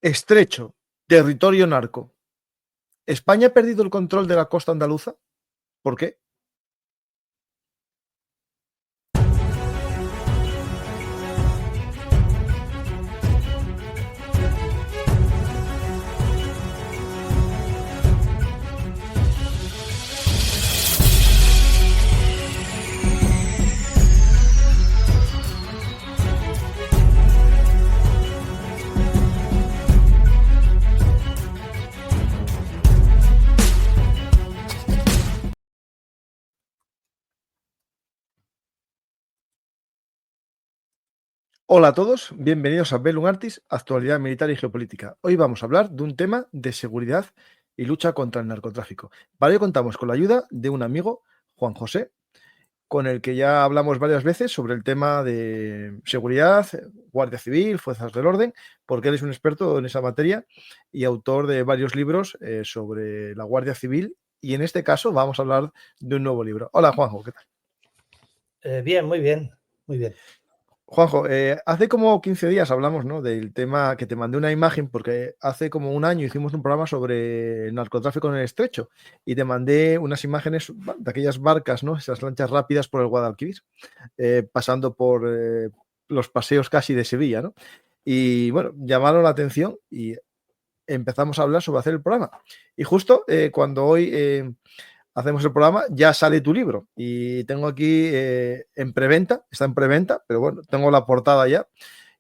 Estrecho, territorio narco. ¿España ha perdido el control de la costa andaluza? ¿Por qué? Hola a todos, bienvenidos a Bellum Artis, actualidad militar y geopolítica. Hoy vamos a hablar de un tema de seguridad y lucha contra el narcotráfico. Para ello contamos con la ayuda de un amigo, Juan José, con el que ya hablamos varias veces sobre el tema de seguridad, Guardia Civil, Fuerzas del Orden, porque él es un experto en esa materia y autor de varios libros sobre la Guardia Civil, y en este caso vamos a hablar de un nuevo libro. Hola Juanjo, ¿qué tal? Bien, muy bien, muy bien. Juanjo, hace como 15 días hablamos, ¿no?, del tema que te mandé una imagen, porque hace como un año hicimos un programa sobre el narcotráfico en el Estrecho y te mandé unas imágenes de aquellas barcas, ¿no?, esas lanchas rápidas por el Guadalquivir, pasando por los paseos casi de Sevilla, ¿no? Y bueno, llamaron la atención y empezamos a hablar sobre hacer el programa. Y justo cuando hoy hacemos el programa, ya sale tu libro. Y tengo aquí en preventa, está en preventa, pero bueno, tengo la portada ya,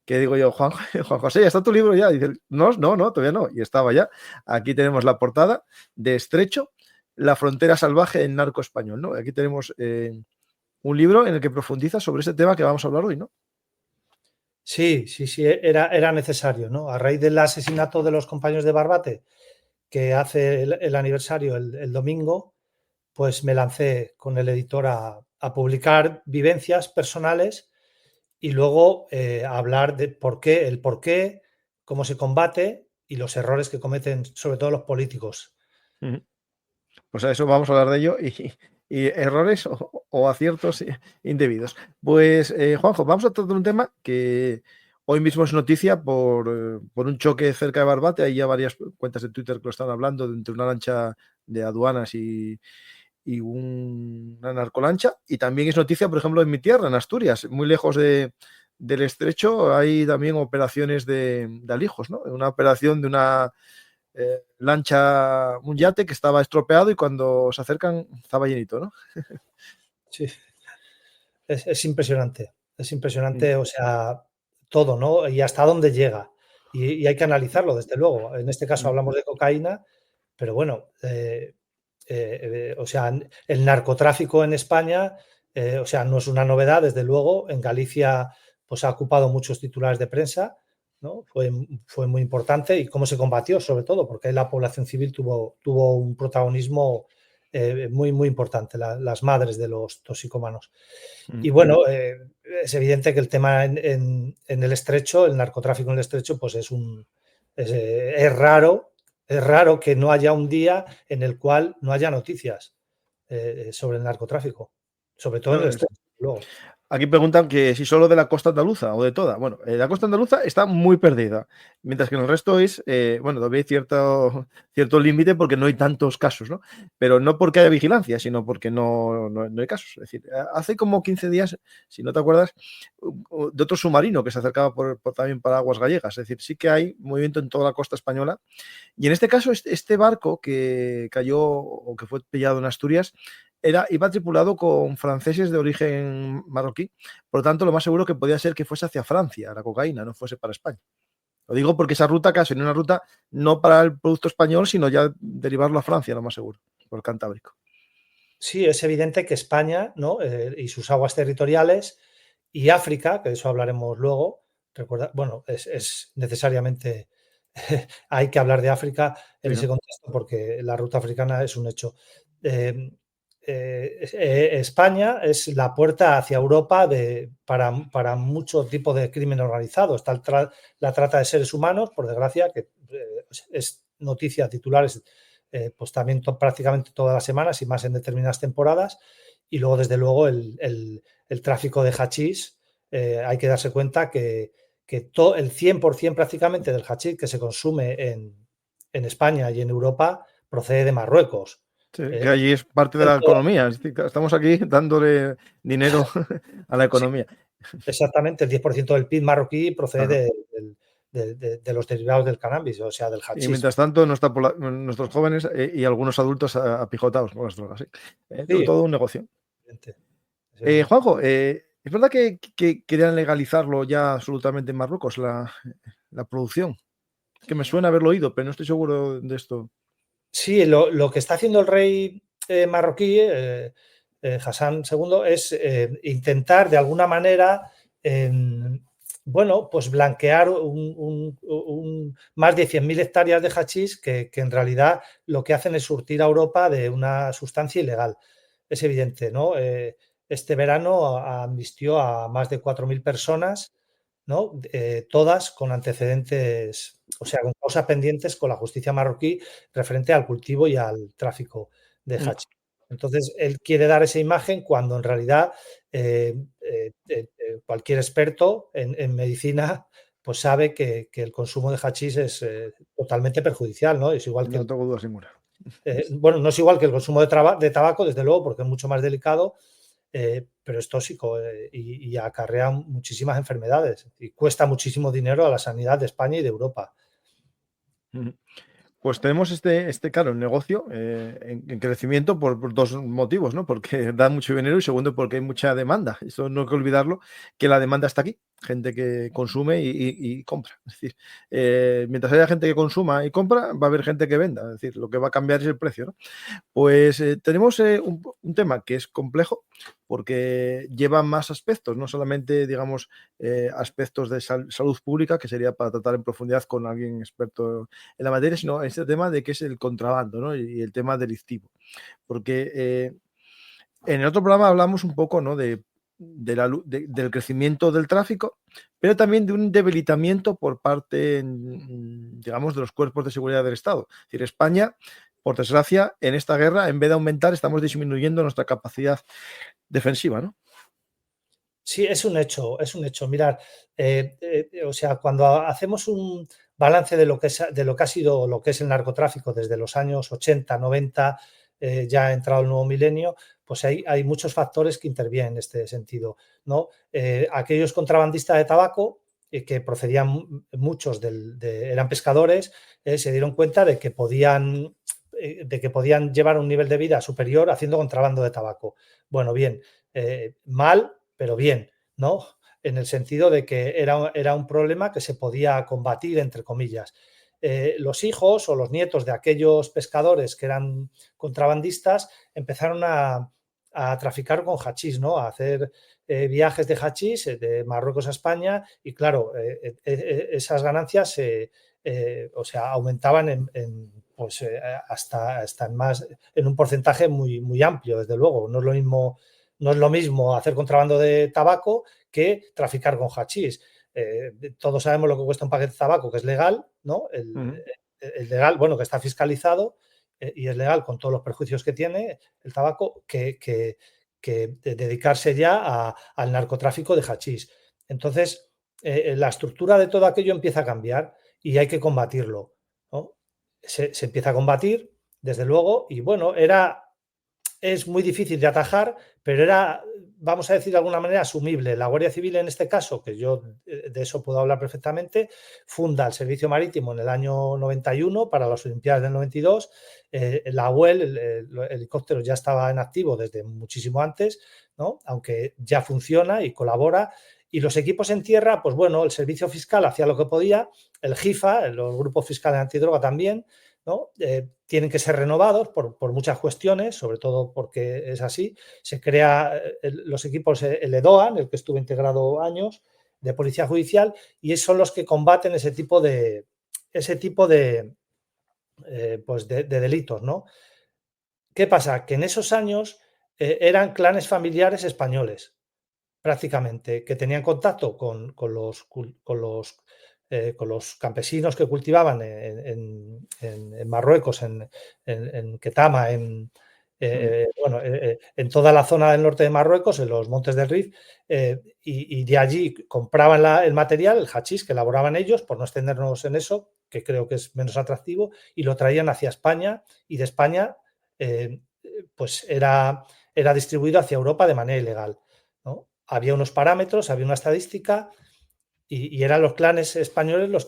que digo yo, Juan José, ¿ya está tu libro ya? Y dice, no, todavía no. Y estaba ya. Aquí tenemos la portada de Estrecho, la frontera salvaje del narco español, ¿no? Aquí tenemos un libro en el que profundiza sobre ese tema que vamos a hablar hoy, ¿no? Sí, era necesario, ¿no? A raíz del asesinato de los compañeros de Barbate, que hace el aniversario el domingo, pues me lancé con el editor a publicar vivencias personales y luego a hablar de el por qué, cómo se combate y los errores que cometen sobre todo los políticos. Pues a eso vamos a hablar de ello y errores o aciertos indebidos. Pues, Juanjo, vamos a tratar un tema que hoy mismo es noticia por un choque cerca de Barbate. Hay ya varias cuentas de Twitter que lo están hablando entre una lancha de aduanas y una narcolancha. Y también es noticia, por ejemplo, en mi tierra, en Asturias, muy lejos del Estrecho, hay también operaciones de alijos, ¿no? Una operación de una lancha, un yate que estaba estropeado y cuando se acercan estaba llenito, ¿no? Sí, es impresionante, o sea, todo, ¿no? Y hasta dónde llega. Y hay que analizarlo, desde luego. En este caso hablamos de cocaína, pero bueno, o sea, el narcotráfico en España, o sea, no es una novedad, desde luego. En Galicia, pues ha ocupado muchos titulares de prensa, ¿no? Fue muy importante y cómo se combatió, sobre todo, porque la población civil tuvo un protagonismo muy importante, las madres de los toxicómanos. Y bueno, es evidente que el tema en el Estrecho, el narcotráfico en el Estrecho, pues es raro que no haya un día en el cual no haya noticias sobre el narcotráfico, sobre todo en No, el Estrecho, luego. aquí preguntan que si solo de la costa andaluza o de toda. Bueno, la costa andaluza está muy perdida, mientras que en el resto es, bueno, todavía hay cierto límite porque no hay tantos casos, ¿no? Pero no porque haya vigilancia, sino porque no hay casos. Es decir, hace como 15 días, si no te acuerdas, de otro submarino que se acercaba también para aguas gallegas. Es decir, sí que hay movimiento en toda la costa española. Y en este caso, este barco que cayó o que fue pillado en Asturias, iba tripulado con franceses de origen marroquí, por lo tanto lo más seguro que podía ser que fuese hacia Francia, la cocaína, no fuese para España. Lo digo porque esa ruta casi en una ruta no para el producto español, sino ya derivarlo a Francia, lo más seguro, por el Cantábrico. Sí, es evidente que España, ¿no? Y sus aguas territoriales y África, que de eso hablaremos luego, recuerda, bueno, es necesariamente hay que hablar de África en Sí, ese ¿no? contexto porque la ruta africana es un hecho. Eh, España es la puerta hacia Europa para mucho tipo de crimen organizado. Está la trata de seres humanos, por desgracia, que es noticia titulares pues también prácticamente todas las semanas y más en determinadas temporadas. Y luego, desde luego, el tráfico de hachís. Hay que darse cuenta que el 100% prácticamente del hachís que se consume en España y en Europa procede de Marruecos. Sí, que allí es parte de la economía. Es decir, estamos aquí dándole dinero a la economía. Sí, exactamente, el 10% del PIB marroquí procede de los derivados del cannabis, o sea, del hachís. Y mientras tanto, nuestros jóvenes y algunos adultos apijotados con las drogas. Sí. Todo un negocio. Juanjo, ¿es verdad que querían legalizarlo ya absolutamente en Marruecos, la producción? Es que me suena haberlo oído, pero no estoy seguro de esto. Sí, lo que está haciendo el rey marroquí, Hassan II, es intentar de alguna manera, bueno, pues blanquear más de 100.000 hectáreas de hachís que en realidad lo que hacen es surtir a Europa de una sustancia ilegal. Es evidente, ¿no? Este verano amnistió a más de 4.000 personas, ¿no? Todas con antecedentes, o sea, con causas pendientes con la justicia marroquí referente al cultivo y al tráfico de hachís. Entonces, él quiere dar esa imagen cuando en realidad cualquier experto en medicina pues sabe que el consumo de hachís es totalmente perjudicial, ¿no? Es igual que bueno, no es igual que el consumo de tabaco, desde luego, porque es mucho más delicado, pero es tóxico y acarrea muchísimas enfermedades y cuesta muchísimo dinero a la sanidad de España y de Europa. Pues tenemos claro, negocio en crecimiento por dos motivos, ¿no? Porque da mucho dinero y segundo, porque hay mucha demanda. Eso no hay que olvidarlo, que la demanda está aquí. Gente que consume y compra. Es decir, mientras haya gente que consuma y compra, va a haber gente que venda. Es decir, lo que va a cambiar es el precio, ¿no? Pues tenemos un tema que es complejo porque lleva más aspectos, no solamente, digamos, aspectos de salud pública, que sería para tratar en profundidad con alguien experto en la materia, sino este tema de qué es el contrabando, ¿no? Y el tema delictivo. Porque en el otro programa hablamos un poco, ¿no? del crecimiento del tráfico, pero también de un debilitamiento por parte, digamos, de los cuerpos de seguridad del Estado. Es decir, España, por desgracia, en esta guerra, en vez de aumentar, estamos disminuyendo nuestra capacidad defensiva, ¿no? Sí, es un hecho, es un hecho. Mirad, o sea, cuando hacemos un balance de lo que ha sido lo que es el narcotráfico desde los años 80, 90, ya ha entrado el nuevo milenio, pues hay muchos factores que intervienen en este sentido, ¿no? Aquellos contrabandistas de tabaco, que procedían muchos eran pescadores, se dieron cuenta de que podían llevar un nivel de vida superior haciendo contrabando de tabaco. Bueno, bien, mal, pero bien, ¿no? En el sentido de que era un problema que se podía combatir, entre comillas. Los hijos o los nietos de aquellos pescadores que eran contrabandistas empezaron a traficar con hachís, ¿no? A hacer viajes de hachís de Marruecos a España y claro, esas ganancias o sea, aumentaban pues, hasta en un porcentaje muy, muy amplio, desde luego. No es lo mismo hacer contrabando de tabaco que traficar con hachís. Todos sabemos lo que cuesta un paquete de tabaco, que es legal, ¿no? El legal, bueno, que está fiscalizado y es legal con todos los perjuicios que tiene el tabaco, que dedicarse ya al narcotráfico de hachís. Entonces, la estructura de todo aquello empieza a cambiar y hay que combatirlo, ¿no? Se empieza a combatir, desde luego, y bueno, es muy difícil de atajar, pero era, vamos a decir de alguna manera, asumible. La Guardia Civil, en este caso, que yo de eso puedo hablar perfectamente, funda el Servicio Marítimo en el año 91 para las Olimpiadas del 92. La UEL, el helicóptero, ya estaba en activo desde muchísimo antes, ¿no? Aunque ya funciona y colabora. Y los equipos en tierra, pues bueno, el servicio fiscal hacía lo que podía, el GIFA, los grupos fiscales antidroga también, ¿no? Tienen que ser renovados por muchas cuestiones, sobre todo porque es así. Se crea los equipos, el EDOA, en el que estuve integrado años, de policía judicial, y son los que combaten ese tipo de pues de delitos, ¿no? ¿Qué pasa? Que en esos años eran clanes familiares españoles, prácticamente, que tenían contacto con los campesinos que cultivaban en Marruecos, en Ketama, en toda la zona del norte de Marruecos, en los montes del Rif, y de allí compraban el material, el hachís que elaboraban ellos, por no extendernos en eso, que creo que es menos atractivo, y lo traían hacia España, y de España pues era distribuido hacia Europa de manera ilegal, ¿no? Había unos parámetros, había una estadística, y eran los clanes españoles los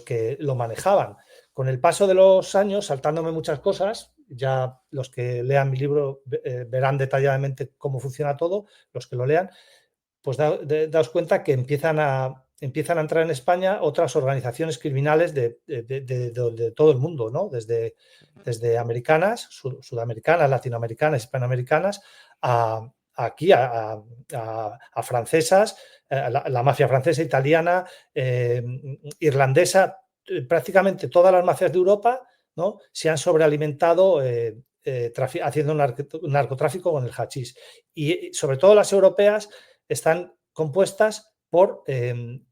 que lo manejaban. Con el paso de los años, saltándome muchas cosas, ya los que lean mi libro verán detalladamente cómo funciona todo, los que lo lean, pues daos cuenta que empiezan a entrar en España otras organizaciones criminales de todo el mundo, ¿no? Desde americanas, sudamericanas, latinoamericanas, hispanoamericanas, aquí a francesas, la mafia francesa, italiana, irlandesa, prácticamente todas las mafias de Europa, ¿no? Se han sobrealimentado haciendo un narcotráfico con el hachís. Y sobre todo las europeas están compuestas por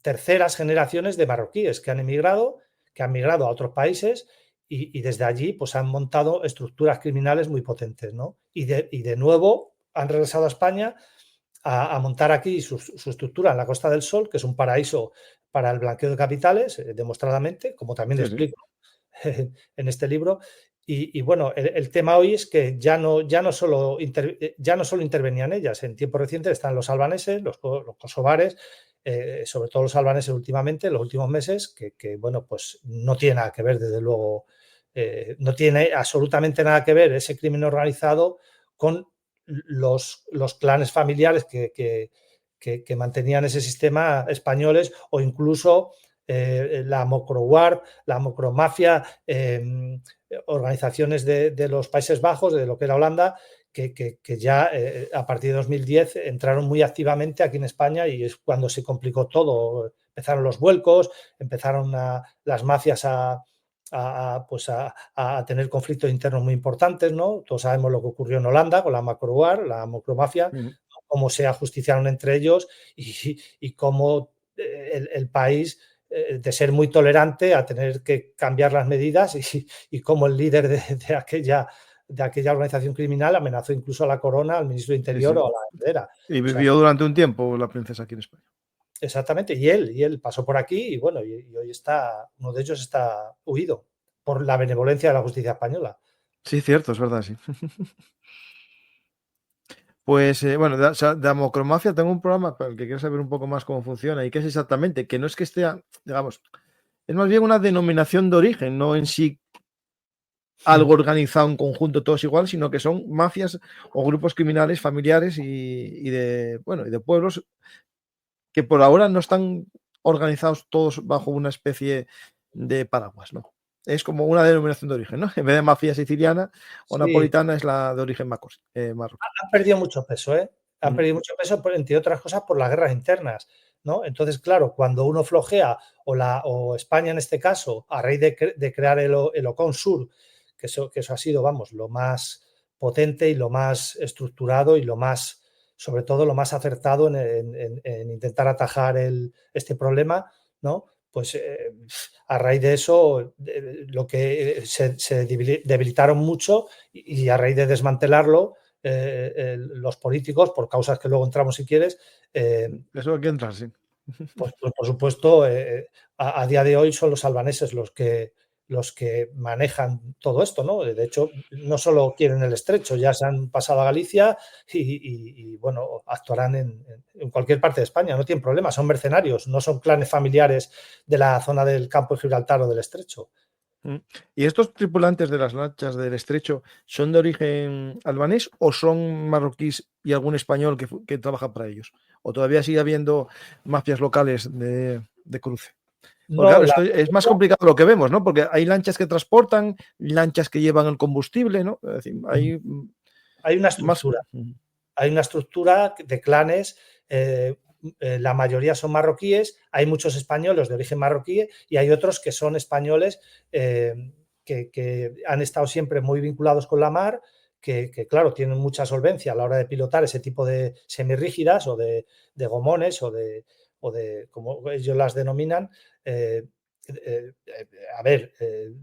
terceras generaciones de marroquíes que han migrado a otros países y desde allí pues han montado estructuras criminales muy potentes, ¿no? Y de nuevo han regresado a España a montar aquí su estructura en la Costa del Sol, que es un paraíso para el blanqueo de capitales, demostradamente, como también explico en este libro. Y bueno, el tema hoy es que ya no solo intervenían ellas. En tiempos recientes están los albaneses, los kosovares, sobre todo los albaneses últimamente, en los últimos meses, que bueno, pues no tiene nada que ver, desde luego, no tiene absolutamente nada que ver ese crimen organizado con los clanes familiares que mantenían ese sistema españoles, o incluso la Mocrowar, la Mocromafia, organizaciones de los Países Bajos, de lo que era Holanda, que ya a partir de 2010 entraron muy activamente aquí en España, y es cuando se complicó todo. Empezaron los vuelcos, empezaron las mafias a tener conflictos internos muy importantes, ¿no? Todos sabemos lo que ocurrió en Holanda con la Mocrowar, la Mocromafia, cómo se ajusticiaron entre ellos y cómo el país, de ser muy tolerante a tener que cambiar las medidas, y cómo el líder de aquella organización criminal amenazó incluso a la corona, al ministro de Interior o a la bandera. Y vivió durante un tiempo la princesa aquí en España. Exactamente, y él pasó por aquí y bueno, y hoy uno de ellos está huido por la benevolencia de la justicia española. Sí, cierto, es verdad, sí. Pues bueno, de Amocromafia tengo un programa para el que quiera saber un poco más cómo funciona y qué es exactamente, que no es que esté, digamos, es más bien una denominación de origen, no en sí algo organizado en conjunto, todos igual, sino que son mafias o grupos criminales familiares y de pueblos que por ahora no están organizados todos bajo una especie de paraguas, ¿no? Es como una denominación de origen, ¿no? En vez de mafia siciliana o Sí, napolitana es la de origen marroquí. han perdido mucho peso, ¿eh? Han perdido mucho peso, entre otras cosas, por las guerras internas, ¿no? Entonces, claro, cuando uno flojea, o España en este caso, a raíz de crear el OCON Sur, que eso ha sido, vamos, lo más potente y lo más estructurado y sobre todo lo más acertado en intentar atajar este problema, ¿no? Pues a raíz de eso, lo que se debilitaron mucho, y a raíz de desmantelarlo, los políticos, por causas que luego entramos si quieres, Eso hay que entrar, sí. pues por supuesto, a día de hoy son los albaneses los que manejan todo esto, ¿no? De hecho, no solo quieren el estrecho, ya se han pasado a Galicia y bueno, actuarán en cualquier parte de España, no tienen problema, son mercenarios, no son clanes familiares de la zona del campo de Gibraltar o del estrecho. ¿Y estos tripulantes de las lanchas del estrecho son de origen albanés o son marroquíes y algún español que trabaja para ellos? ¿O todavía sigue habiendo mafias locales de cruce? Porque No, claro, esto es más complicado lo que vemos, ¿no? Porque hay lanchas que transportan, lanchas que llevan el combustible, ¿no? Es decir, hay una más. estructura. Hay una estructura de clanes, la mayoría son marroquíes, hay muchos españoles de origen marroquí y hay otros que son españoles que han estado siempre muy vinculados con la mar, que claro, tienen mucha solvencia a la hora de pilotar ese tipo de semirrígidas o de gomones o de como ellos las denominan, a ver,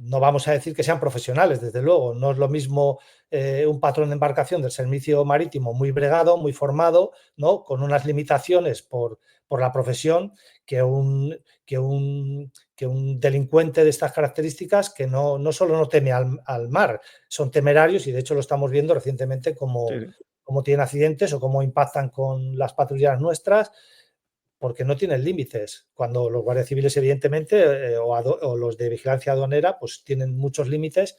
no vamos a decir que sean profesionales, desde luego. No es lo mismo un patrón de embarcación del servicio marítimo muy bregado, muy formado, ¿no? Con unas limitaciones por la profesión, que un delincuente de estas características que no solo no teme al mar, son temerarios y de hecho lo estamos viendo recientemente como tienen accidentes o cómo impactan con las patrullas nuestras, porque no tienen límites. Cuando los guardias civiles, evidentemente, o los de vigilancia aduanera, pues tienen muchos límites.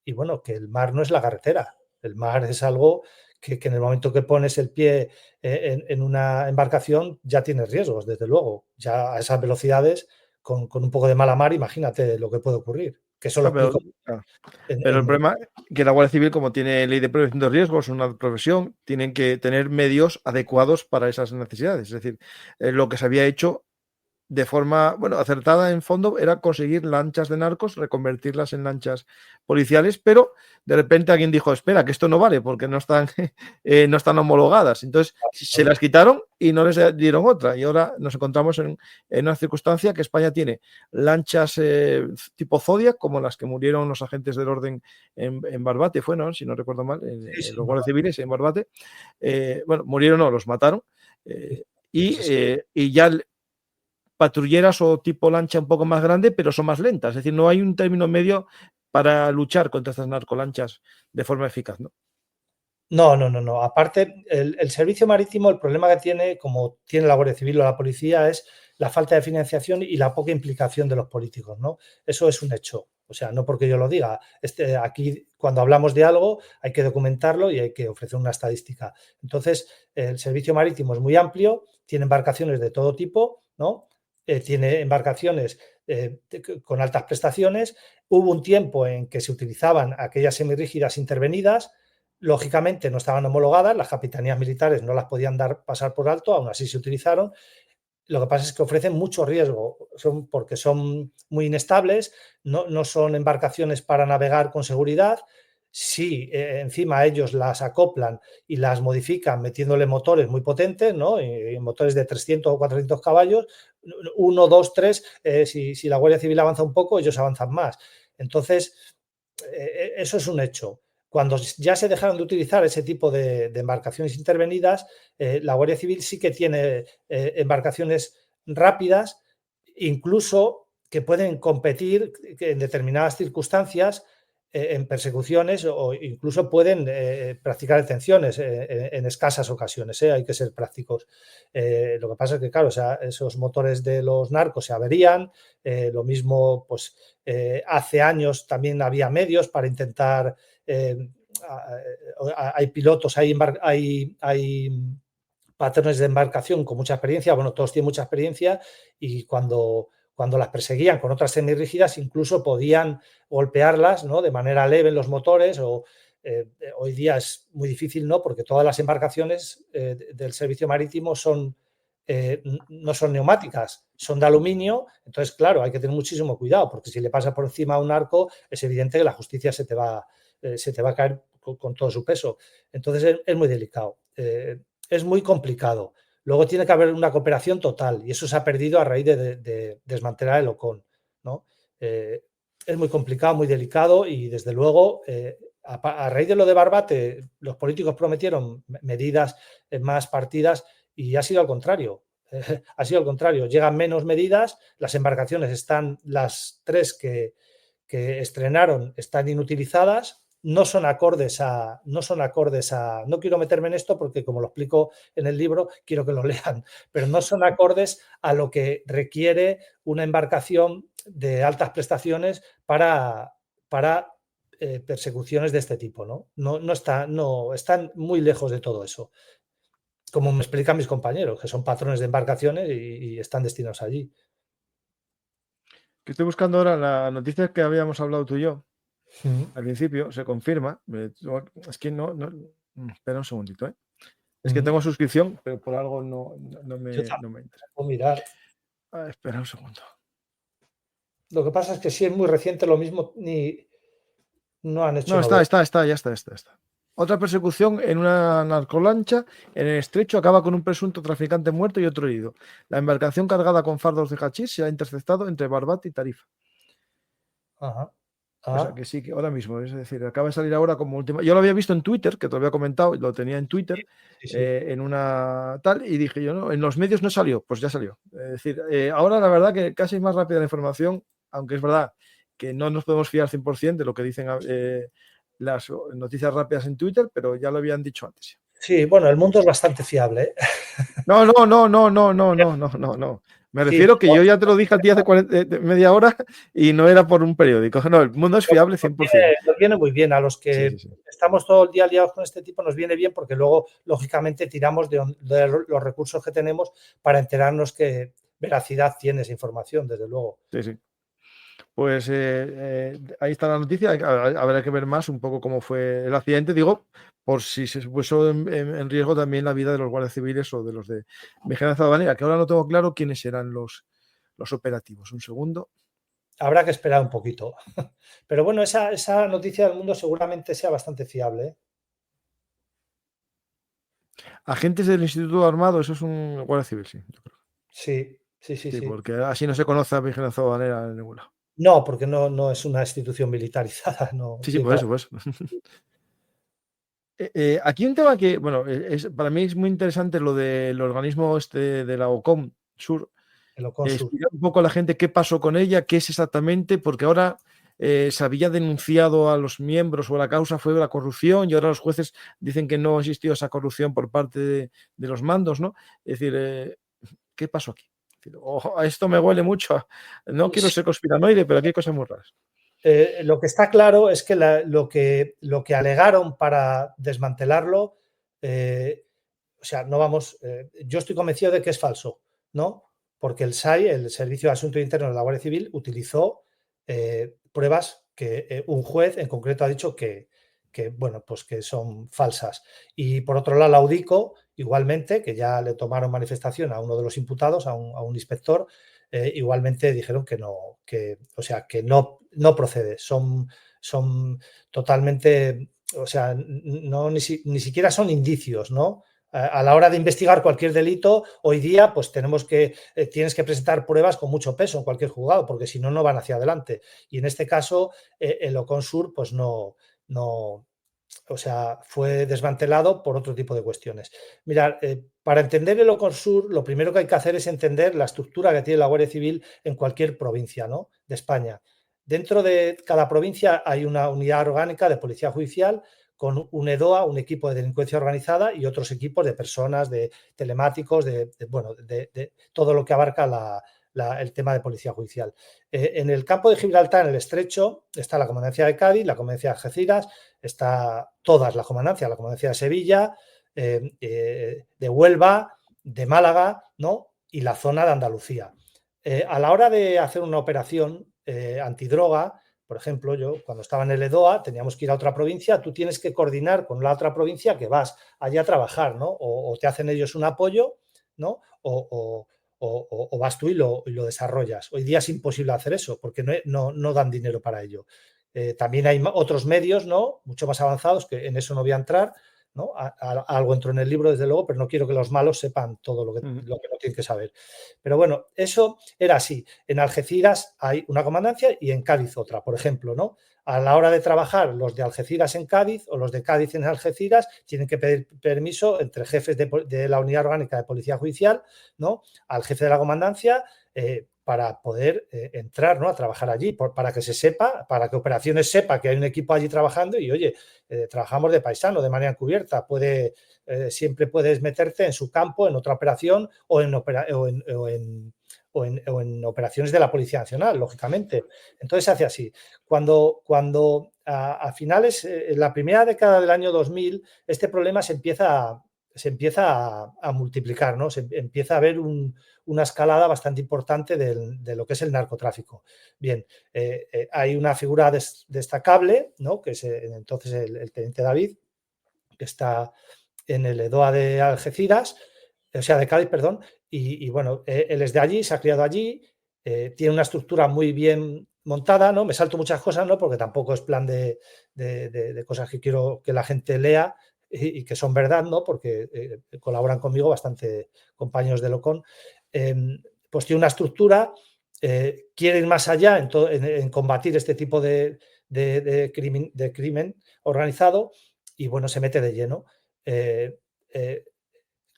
Y bueno, que el mar no es la carretera. El mar es algo que en el momento que pones el pie en una embarcación ya tienes riesgos, desde luego. Ya a esas velocidades, con un poco de mala mar, imagínate lo que puede ocurrir. Que eso lo explico. Pero el problema es que la Guardia Civil, como tiene ley de prevención de riesgos, una profesión, tienen que tener medios adecuados para esas necesidades. Es decir, lo que se había hecho de forma, bueno, acertada en fondo era conseguir lanchas de narcos, reconvertirlas en lanchas policiales, pero de repente alguien dijo, espera, que esto no vale porque no están, no están homologadas. Entonces se las quitaron y no les dieron otra. Y ahora nos encontramos en una circunstancia que España tiene lanchas tipo Zodiac, como las que murieron los agentes del orden en Barbate, fue, ¿no? Si no recuerdo mal, los guardias civiles en Barbate. Bueno, murieron, no, los mataron. Y ya patrulleras o tipo lancha un poco más grande, pero son más lentas. Es decir, no hay un término medio para luchar contra estas narcolanchas de forma eficaz, ¿no? No. Aparte, el servicio marítimo, el problema que tiene, como tiene la Guardia Civil o la policía, es la falta de financiación y la poca implicación de los políticos, ¿no? Eso es un hecho. O sea, no porque yo lo diga. Aquí, cuando hablamos de algo, hay que documentarlo y hay que ofrecer una estadística. Entonces, el servicio marítimo es muy amplio, tiene embarcaciones de todo tipo, ¿no? Tiene embarcaciones con altas prestaciones. Hubo un tiempo en que se utilizaban aquellas semirrígidas intervenidas. Lógicamente no estaban homologadas, las capitanías militares no las podían pasar por alto, aún así se utilizaron. Lo que pasa es que ofrecen mucho riesgo, porque son muy inestables, no son embarcaciones para navegar con seguridad. Si encima ellos las acoplan y las modifican metiéndole motores muy potentes, ¿no? Y motores de 300 o 400 caballos, 1, 2, 3, si la Guardia Civil avanza un poco, ellos avanzan más. Entonces, eso es un hecho. Cuando ya se dejaron de utilizar ese tipo de embarcaciones intervenidas, la Guardia Civil sí que tiene embarcaciones rápidas, incluso que pueden competir en determinadas circunstancias en persecuciones o incluso pueden practicar detenciones en escasas ocasiones. Hay que ser prácticos. Lo que pasa es que, claro, o sea, esos motores de los narcos se averían. Lo mismo, pues, hace años también había medios para intentar. Hay pilotos, hay patrones de embarcación con mucha experiencia, bueno, todos tienen mucha experiencia y cuando las perseguían con otras semirrígidas incluso podían golpearlas, ¿no? De manera leve en los motores o hoy día es muy difícil, ¿no? Porque todas las embarcaciones del servicio marítimo no son neumáticas, son de aluminio. Entonces, claro, hay que tener muchísimo cuidado porque si le pasa por encima a un arco es evidente que la justicia se te va a caer con todo su peso. Entonces es muy delicado. Es muy complicado. Luego tiene que haber una cooperación total y eso se ha perdido a raíz de desmantelar el OCON, ¿no? Es muy complicado, muy delicado y desde luego a raíz de lo de Barbate los políticos prometieron medidas más partidas y ha sido al contrario. Ha sido al contrario. Llegan menos medidas, las embarcaciones están, las 3 que estrenaron están inutilizadas. No son acordes a, no quiero meterme en esto porque como lo explico en el libro, quiero que lo lean, pero no son acordes a lo que requiere una embarcación de altas prestaciones para persecuciones de este tipo, ¿no? Están muy lejos de todo eso. Como me explican mis compañeros, que son patrones de embarcaciones y están destinados allí. Que estoy buscando ahora la noticia que habíamos hablado tú y yo. Al principio se confirma. Es que no. Espera un segundito, ¿eh? Es que tengo suscripción, pero por algo no me entra. Puedo mirar. Espera un segundo. Lo que pasa es que si es muy reciente, lo mismo no han hecho. No, está, ya está. Otra persecución en una narcolancha en el estrecho acaba con un presunto traficante muerto y otro herido. La embarcación cargada con fardos de hachís se ha interceptado entre Barbate y Tarifa. Ajá. O sea Ah, que sí, que ahora mismo, es decir, acaba de salir ahora como última. Yo lo había visto en Twitter, que te lo había comentado, lo tenía en Twitter, sí, sí. en una tal, y dije yo, no, en los medios no salió, pues ya salió. Es decir, ahora la verdad que casi es más rápida la información, aunque es verdad que no nos podemos fiar 100% de lo que dicen las noticias rápidas en Twitter, pero ya lo habían dicho antes. Sí, bueno, el mundo es bastante fiable, ¿eh? No, no, no, no, no, no, no, no, no, no. Me Sí, refiero que yo ya te lo dije a ti hace media hora y no era por un periódico. No, el mundo es fiable 100%. nos viene muy bien. A los Sí, que sí, sí. estamos todo el día liados con este tipo, nos viene bien porque luego, lógicamente, tiramos de los recursos que tenemos para enterarnos qué veracidad tiene esa información, desde luego. Sí, sí. Pues ahí está la noticia. Habrá que ver más un poco cómo fue el accidente. Digo, por si se puso en riesgo también la vida de los guardias civiles o de los de vigilancia aduanera, que ahora no tengo claro quiénes serán los operativos. Un segundo. Habrá que esperar un poquito. Pero bueno, esa noticia del mundo seguramente sea bastante fiable, ¿eh? Agentes del Instituto Armado, eso es un guardia civil, sí. Yo creo. Sí, sí, sí, Sí, sí. porque así no se conoce a vigilancia aduanera en ningún lado. No, porque no es una institución militarizada, no Sí, sí, tiene por eso, carácter. por eso. Aquí un tema que, bueno, para mí es muy interesante lo del organismo este de la OCOM Sur. El Oconsur. Explicar un poco a la gente qué pasó con ella, qué es exactamente, porque ahora se había denunciado a los miembros o la causa fue la corrupción y ahora los jueces dicen que no existió esa corrupción por parte de los mandos, ¿no? Es decir, ¿qué pasó aquí? Es decir, ojo, esto me huele mucho. No quiero Sí, ser conspiranoide, pero aquí hay cosas muy raras. lo que está claro es que lo que alegaron para desmantelarlo, o sea, no vamos, yo estoy convencido de que es falso, ¿no? Porque el SAI, el Servicio de Asuntos Internos de la Guardia Civil, utilizó pruebas que un juez en concreto ha dicho bueno, pues que son falsas. Y por otro lado, la UDICO, igualmente, que ya le tomaron manifestación a uno de los imputados, a un inspector, igualmente dijeron que no, o sea, que no procede, son totalmente, o sea, ni siquiera son indicios, ¿no? A la hora de investigar cualquier delito, hoy día, pues tienes que presentar pruebas con mucho peso en cualquier juzgado, porque si no, no van hacia adelante. Y en este caso, el Oconsur, pues no, o sea, fue desmantelado por otro tipo de cuestiones. Mirad, para entender el Oconsur, lo primero que hay que hacer es entender la estructura que tiene la Guardia Civil en cualquier provincia, ¿no?, de España. Dentro de cada provincia hay una unidad orgánica de policía judicial con un EDOA, un equipo de delincuencia organizada, y otros equipos de personas, de telemáticos, bueno, de todo lo que abarca el tema de policía judicial. En el campo de Gibraltar, en el estrecho, está la Comandancia de Cádiz, la Comandancia de Algeciras, está todas la Comandancia de Sevilla, de Huelva, de Málaga, ¿no?, y la zona de Andalucía. A la hora de hacer una operación antidroga, por ejemplo, yo cuando estaba en el EDOA teníamos que ir a otra provincia, tú tienes que coordinar con la otra provincia que vas allí a trabajar, ¿no? O te hacen ellos un apoyo, ¿no? O vas tú y lo desarrollas. Hoy día es imposible hacer eso porque no dan dinero para ello. También hay otros medios, ¿no?, mucho más avanzados, que en eso no voy a entrar, ¿no? Algo entró en el libro, desde luego, pero no quiero que los malos sepan todo lo que no tienen que saber. Pero bueno, eso era así. En Algeciras hay una comandancia y en Cádiz otra, por ejemplo, ¿no? A la hora de trabajar, los de Algeciras en Cádiz o los de Cádiz en Algeciras tienen que pedir permiso entre jefes de la unidad orgánica de policía judicial, ¿no?, al jefe de la comandancia, para poder entrar, ¿no?, a trabajar allí, para que se sepa, para que operaciones sepa que hay un equipo allí trabajando y, oye, trabajamos de paisano, de manera encubierta, siempre puedes meterte en su campo, en otra operación o en operaciones de la Policía Nacional, lógicamente. Entonces se hace así. Cuando a finales, en la primera década del año 2000, este problema se empieza a multiplicar, ¿no? Se empieza a ver una escalada bastante importante de lo que es el narcotráfico. Bien, hay una figura destacable, ¿no?, que es entonces el teniente David, que está en el EDOA de Algeciras, o sea, de Cádiz, perdón, y bueno, él es de allí, se ha criado allí, tiene una estructura muy bien montada, ¿no? Me salto muchas cosas, ¿no? Porque tampoco es plan de cosas que quiero que la gente lea y que son verdad, ¿no? Porque colaboran conmigo bastante compañeros de Locon. Pues tiene una estructura, quiere ir más allá en combatir este tipo de crimen organizado y, bueno, se mete de lleno.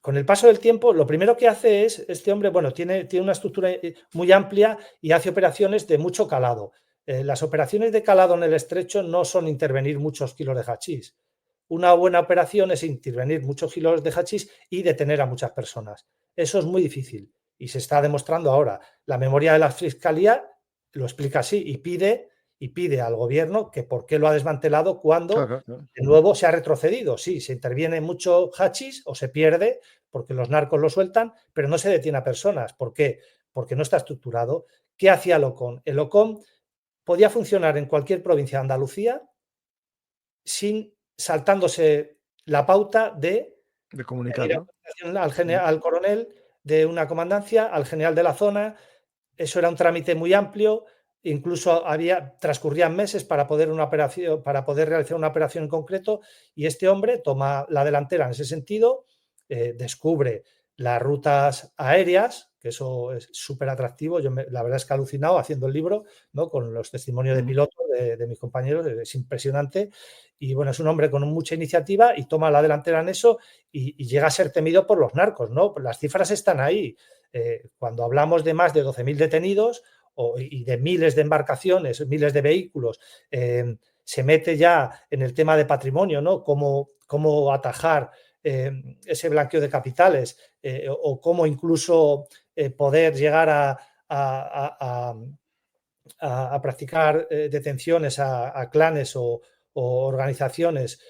Con el paso del tiempo, lo primero que hace es, este hombre, bueno, tiene una estructura muy amplia y hace operaciones de mucho calado. Las operaciones de calado en el estrecho no son intervenir muchos kilos de hachís. Una buena operación es intervenir muchos kilos de hachís y detener a muchas personas. Eso es muy difícil y se está demostrando ahora. La memoria de la Fiscalía lo explica así y pide al gobierno que por qué lo ha desmantelado cuando de nuevo se ha retrocedido. Sí, se interviene mucho hachís o se pierde porque los narcos lo sueltan, pero no se detiene a personas. ¿Por qué? Porque no está estructurado. ¿Qué hacía el OCON? El OCON podía funcionar en cualquier provincia de Andalucía sin saltándose la pauta de comunicar, ¿no? Al coronel de una comandancia, al general de la zona. Eso era un trámite muy amplio, incluso transcurrían meses para poder realizar una operación en concreto, y este hombre toma la delantera en ese sentido, descubre las rutas aéreas, que eso es súper atractivo. La verdad es que he alucinado haciendo el libro, ¿no? Con los testimonios de pilotos de mis compañeros, es impresionante. Y, bueno, es un hombre con mucha iniciativa y toma la delantera en eso y llega a ser temido por los narcos, ¿no? Las cifras están ahí. Cuando hablamos de más de 12.000 detenidos y de miles de embarcaciones, miles de vehículos, se mete ya en el tema de patrimonio, ¿no? Cómo atajar ese blanqueo de capitales o cómo incluso poder llegar a practicar detenciones a clanes o organizaciones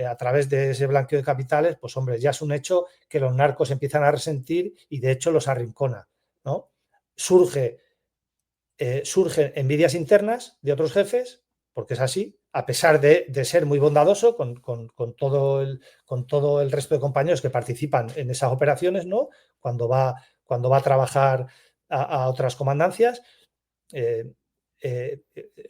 a través de ese blanqueo de capitales, pues, hombre, ya es un hecho que los narcos empiezan a resentir y, de hecho, los arrincona, ¿no? Surgen envidias internas de otros jefes, porque es así, a pesar de ser muy bondadoso con todo el resto de compañeros que participan en esas operaciones, ¿no? Cuando va a trabajar a otras comandancias,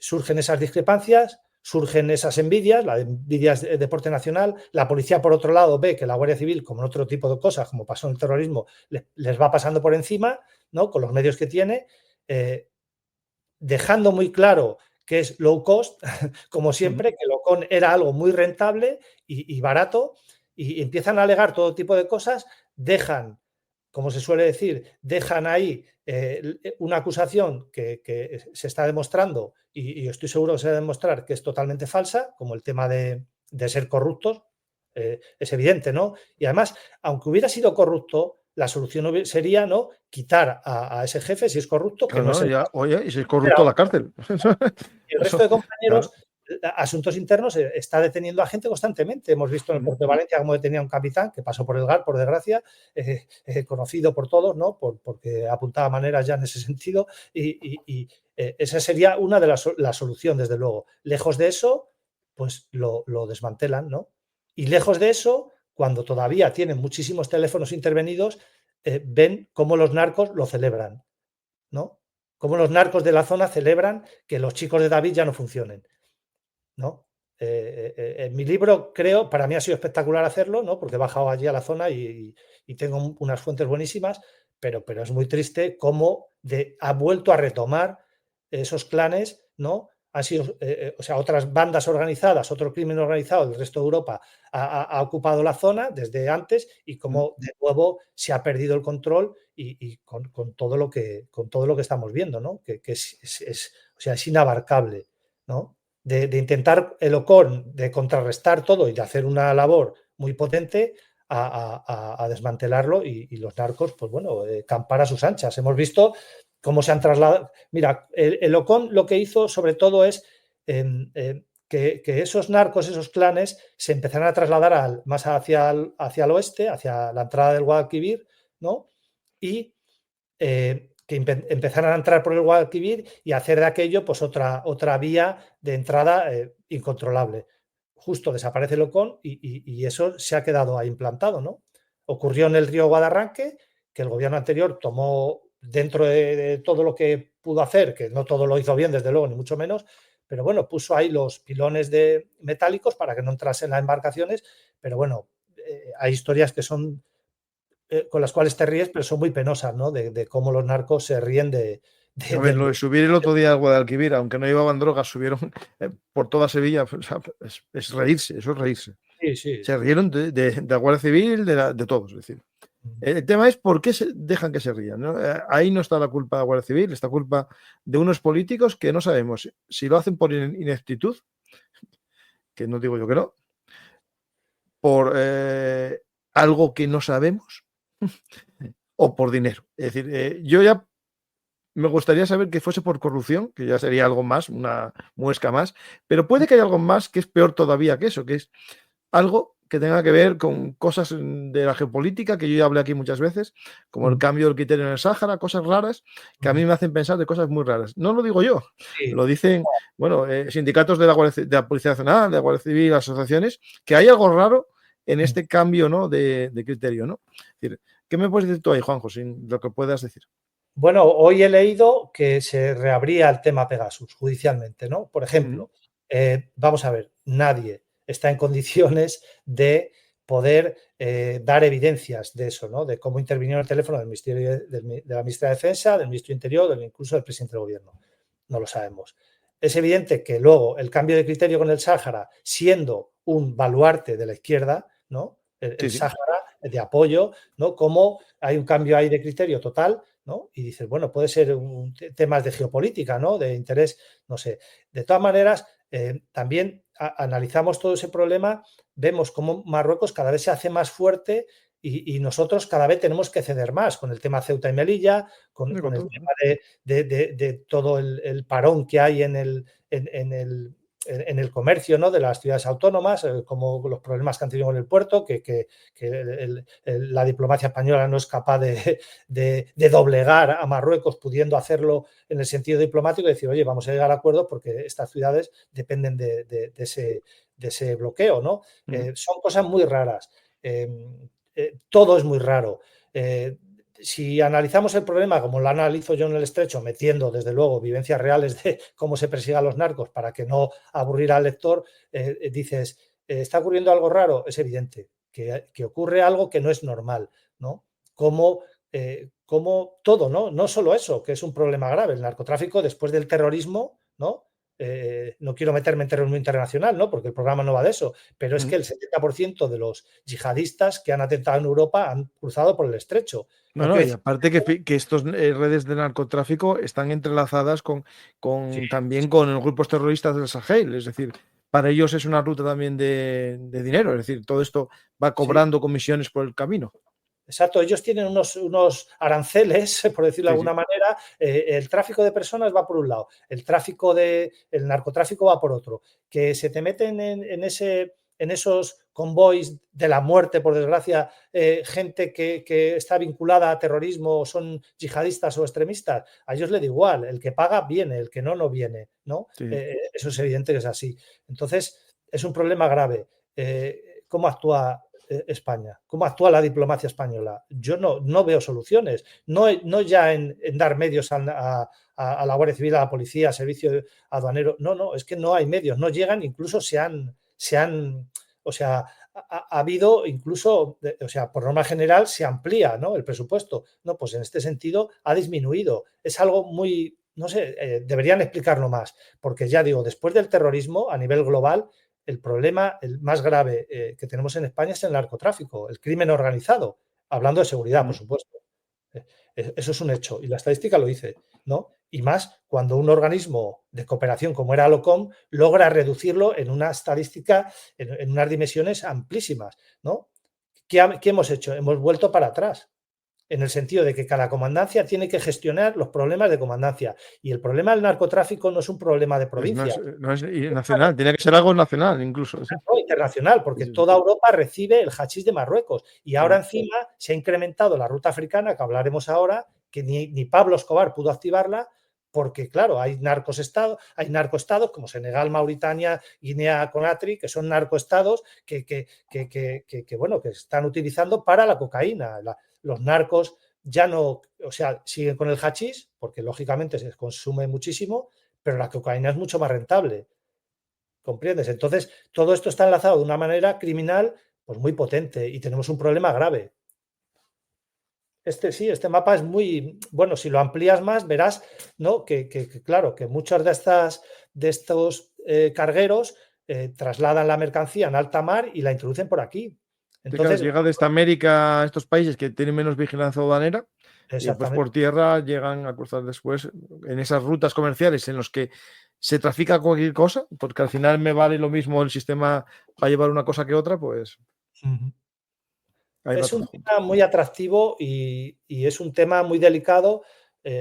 surgen esas discrepancias, surgen esas envidias, la envidia es de deporte nacional. La policía, por otro lado, ve que la Guardia Civil, como en otro tipo de cosas, como pasó en el terrorismo, les va pasando por encima, ¿no? Con los medios que tiene, dejando muy claro que es low cost, como siempre, que Locon era algo muy rentable y barato, y empiezan a alegar todo tipo de cosas, dejan, como se suele decir, dejan ahí una acusación que se está demostrando, y estoy seguro que se va a demostrar que es totalmente falsa, como el tema de ser corruptos. Es evidente, ¿no? Y además, aunque hubiera sido corrupto, la solución sería, ¿no?, quitar a ese jefe si es corrupto, que no es el caso. Oye, y si es corrupto, la cárcel. Y el resto de compañeros, asuntos internos, está deteniendo a gente constantemente. Hemos visto en el puerto de Valencia cómo detenía a un capitán que pasó por el GAR, por desgracia, conocido por todos, ¿no? Porque apuntaba maneras ya en ese sentido, y esa sería una de las soluciones, desde luego. Lejos de eso, pues lo desmantelan, ¿no? Y lejos de eso, cuando todavía tienen muchísimos teléfonos intervenidos, ven cómo los narcos lo celebran, ¿no? Cómo los narcos de la zona celebran que los chicos de David ya no funcionen, ¿no? En mi libro, creo, para mí ha sido espectacular hacerlo, ¿no? Porque he bajado allí a la zona y tengo unas fuentes buenísimas, pero es muy triste cómo ha vuelto a retomar esos clanes, ¿no? Han sido, o sea, otras bandas organizadas, otro crimen organizado del resto de Europa ha ocupado la zona desde antes, y cómo de nuevo se ha perdido el control y con todo lo que estamos viendo, ¿no? Que es inabarcable, ¿no? De intentar el OCON de contrarrestar todo y de hacer una labor muy potente a desmantelarlo, y los narcos, pues bueno, campar a sus anchas. Hemos visto cómo se han trasladado. Mira, el OCON lo que hizo sobre todo es que esos narcos, esos clanes, se empezaran a trasladar más hacia el oeste, hacia la entrada del Guadalquivir, ¿no? Y que empezaran a entrar por el Guadalquivir y hacer de aquello, pues, otra vía de entrada incontrolable. Justo desaparece el Ocon y eso se ha quedado ahí implantado, ¿no? Ocurrió en el río Guadarranque, que el gobierno anterior tomó, dentro de todo lo que pudo hacer, que no todo lo hizo bien, desde luego, ni mucho menos, pero bueno, puso ahí los pilones metálicos para que no entrasen las embarcaciones, pero bueno, hay historias que son con las cuales te ríes, pero son muy penosas, ¿no? De cómo los narcos se ríen A ver, lo de subir el otro día al Guadalquivir, aunque no llevaban drogas, subieron por toda Sevilla. O sea, es reírse, eso es reírse. Sí, sí. Se rieron de la Guardia Civil, de todos. Es decir, el tema es por qué se dejan que se rían, ¿no? Ahí no está la culpa de la Guardia Civil, está culpa de unos políticos que no sabemos si lo hacen por ineptitud, que no digo yo que no, por algo que no sabemos o por dinero. Es decir, yo ya me gustaría saber que fuese por corrupción, que ya sería algo más, una muesca más, pero puede que haya algo más que es peor todavía que eso, que es algo que tenga que ver con cosas de la geopolítica, que yo ya hablé aquí muchas veces, como el cambio del criterio en el Sáhara, cosas raras, que a mí me hacen pensar de cosas muy raras. No lo digo yo, Sí. lo dicen, bueno, sindicatos de la Policía Nacional, de la Guardia Civil, asociaciones, que hay algo raro en este cambio, ¿no?, de criterio, ¿no? Es decir, ¿qué me puedes decir tú ahí, Juanjo, sin lo que puedas decir? Bueno, hoy he leído que se reabría el tema Pegasus judicialmente, ¿no? Por ejemplo, vamos a ver, nadie está en condiciones de poder dar evidencias de eso, ¿no? De cómo intervino el teléfono del Ministerio de la Ministra de Defensa, del Ministro de Interior, incluso del presidente del Gobierno. No lo sabemos. Es evidente que luego el cambio de criterio con el Sáhara, siendo un baluarte de la izquierda, ¿no? El Sáhara de apoyo, ¿no? Cómo hay un cambio ahí de criterio total, ¿no? Y dices, bueno, puede ser temas de geopolítica, ¿no? De interés, no sé. De todas maneras, también analizamos todo ese problema, vemos cómo Marruecos cada vez se hace más fuerte y nosotros cada vez tenemos que ceder más con el tema Ceuta y Melilla, con el tema de todo el parón que hay en el comercio, ¿no?, de las ciudades autónomas, como los problemas que han tenido con el puerto, que la diplomacia española no es capaz de doblegar a Marruecos, pudiendo hacerlo en el sentido diplomático y decir, oye, vamos a llegar a acuerdos porque estas ciudades dependen de ese bloqueo, ¿no? Son cosas muy raras. Todo es muy raro. Si analizamos el problema, como lo analizo yo en el Estrecho, metiendo desde luego vivencias reales de cómo se persigue a los narcos para que no aburrir al lector, dices, ¿está ocurriendo algo raro? Es evidente que ocurre algo que no es normal, ¿no? Como todo, ¿no? No solo eso, que es un problema grave, el narcotráfico después del terrorismo, ¿no? No quiero meterme en terrorismo internacional, ¿no?, porque el programa no va de eso, pero es que el 70% de los yihadistas que han atentado en Europa han cruzado por el Estrecho. No, y aparte que estos redes de narcotráfico están entrelazadas también con los grupos terroristas del Sahel, es decir, para ellos es una ruta también de dinero, es decir, todo esto va cobrando comisiones por el camino. Exacto, ellos tienen unos aranceles, por decirlo de alguna manera. El tráfico de personas va por un lado, el narcotráfico va por otro. Que se te meten en esos convoys de la muerte, por desgracia, gente que está vinculada a terrorismo, son yihadistas o extremistas, a ellos les da igual, el que paga viene, el que no viene, ¿no? Sí. Eso es evidente que es así. Entonces, es un problema grave. ¿Cómo actúa España? ¿Cómo actúa la diplomacia española? Yo no veo soluciones, no ya en dar medios a la Guardia Civil, a la policía, al servicio aduanero, no, es que no hay medios, no llegan, incluso o sea, ha habido incluso, o sea, por norma general se amplía, ¿no?, el presupuesto. No, pues en este sentido ha disminuido. Es algo muy, no sé, deberían explicarlo más, porque ya digo, después del terrorismo a nivel global, el problema el más grave que tenemos en España es el narcotráfico, el crimen organizado, hablando de seguridad, por supuesto. Eso es un hecho y la estadística lo dice, ¿no? Y más cuando un organismo de cooperación como era Alocom logra reducirlo en una estadística, en unas dimensiones amplísimas, ¿no? ¿Qué hemos hecho? Hemos vuelto para atrás, en el sentido de que cada comandancia tiene que gestionar los problemas de comandancia. Y el problema del narcotráfico no es un problema de provincia. No es nacional, tiene que ser algo nacional incluso. No, internacional, porque toda Europa recibe el hachís de Marruecos. Y ahora encima se ha incrementado la ruta africana, que hablaremos ahora, que ni Pablo Escobar pudo activarla, porque claro, hay narcoestados como Senegal, Mauritania, Guinea Conakry, que son narcoestados que están utilizando para la cocaína. Los narcos ya no, o sea, siguen con el hachís, porque lógicamente se consume muchísimo, pero la cocaína es mucho más rentable, ¿comprendes? Entonces, todo esto está enlazado de una manera criminal, pues muy potente, y tenemos un problema grave. Este mapa es muy, bueno, si lo amplías más, verás, ¿no? Claro, que muchos de estos cargueros trasladan la mercancía en alta mar y la introducen por aquí. Entonces, llega desde América a estos países que tienen menos vigilancia aduanera y después por tierra llegan a cruzar después en esas rutas comerciales en los que se trafica cualquier cosa, porque al final me vale lo mismo el sistema para llevar una cosa que otra, pues... Es un tema muy atractivo y es un tema muy delicado.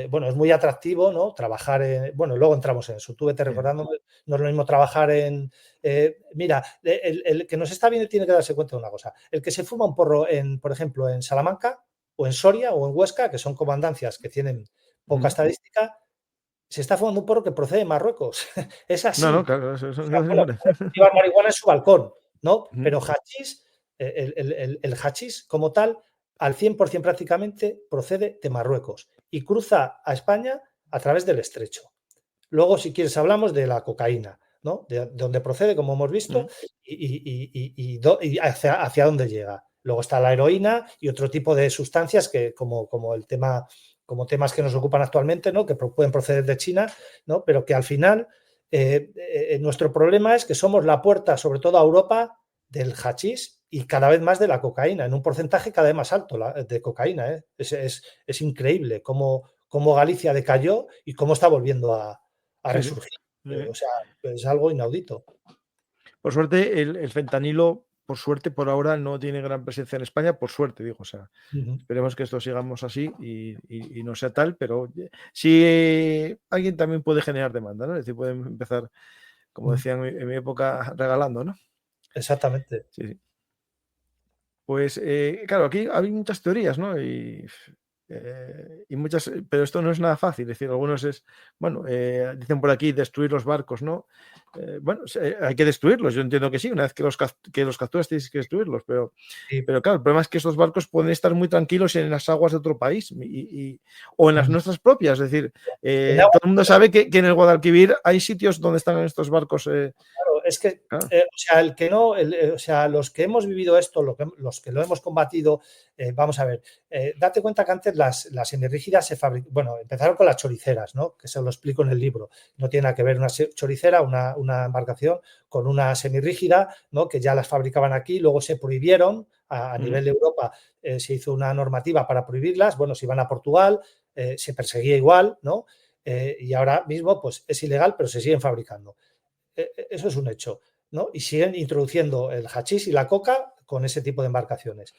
Bueno, es muy atractivo, ¿no? Trabajar en... Bueno, luego entramos en eso. Tú vete recordándome, no es lo mismo trabajar en... mira, el que nos está viendo tiene que darse cuenta de una cosa. El que se fuma un porro, por ejemplo, en Salamanca o en Soria o en Huesca, que son comandancias que tienen poca estadística, se está fumando un porro que procede de Marruecos. Es así. No, claro, eso llevar marihuana en su balcón, ¿no? Pero hachís, el hachís como tal, al 100% prácticamente procede de Marruecos y cruza a España a través del estrecho. Luego, si quieres, hablamos de la cocaína, ¿no? De dónde procede, como hemos visto, y hacia dónde llega. Luego está la heroína y otro tipo de sustancias que, como el tema, como temas que nos ocupan actualmente, ¿no? Que pueden proceder de China, ¿no? Pero que al final nuestro problema es que somos la puerta, sobre todo a Europa, del hachís y cada vez más de la cocaína, en un porcentaje cada vez más alto de cocaína. ¿eh? Es increíble cómo Galicia decayó y cómo está volviendo a resurgir. O sea, es algo inaudito. Por suerte, el fentanilo, por suerte, por ahora no tiene gran presencia en España, por suerte, digo. O sea, esperemos que esto sigamos así y no sea tal, pero sí alguien también puede generar demanda, ¿no? Es decir, pueden empezar, como decían en mi época, regalando, ¿no? Exactamente. Sí. Pues, claro, aquí hay muchas teorías, ¿no? Y muchas, pero esto no es nada fácil. Es decir, algunos dicen por aquí destruir los barcos, ¿no? Hay que destruirlos. Yo entiendo que sí, una vez que los capturas tienes que destruirlos, pero claro, el problema es que estos barcos pueden estar muy tranquilos en las aguas de otro país o en las nuestras propias. Es decir, todo el mundo sabe que en el Guadalquivir hay sitios donde están estos barcos. Claro, es que, o sea, los que hemos vivido esto, los que lo hemos combatido, vamos a ver, date cuenta que antes las semirrígidas se fabricaban, bueno, empezaron con las choriceras, ¿no? Que se lo explico en el libro. No tiene nada que ver una choricera, una embarcación con una semirrígida, ¿no? Que ya las fabricaban aquí, luego se prohibieron a nivel de Europa, se hizo una normativa para prohibirlas, bueno, se iban a Portugal, se perseguía igual, ¿no? Y ahora mismo, pues es ilegal, pero se siguen fabricando. Eso es un hecho, ¿no? Y siguen introduciendo el hachís y la coca con ese tipo de embarcaciones.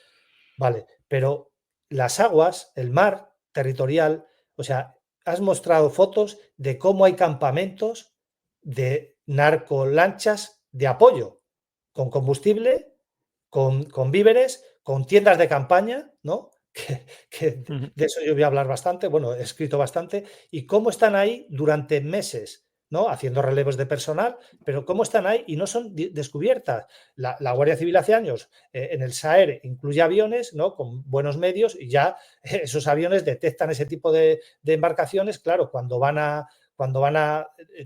Vale, pero las aguas, el mar territorial, o sea, has mostrado fotos de cómo hay campamentos de narcolanchas de apoyo, con combustible, con víveres, con tiendas de campaña, ¿no? De eso yo voy a hablar bastante, bueno, he escrito bastante, y cómo están ahí durante meses, ¿no? Haciendo relevos de personal, pero cómo están ahí y no son descubiertas. La Guardia Civil hace años en el SAER incluye aviones, ¿no? Con buenos medios y ya esos aviones detectan ese tipo de embarcaciones, claro, cuando van a...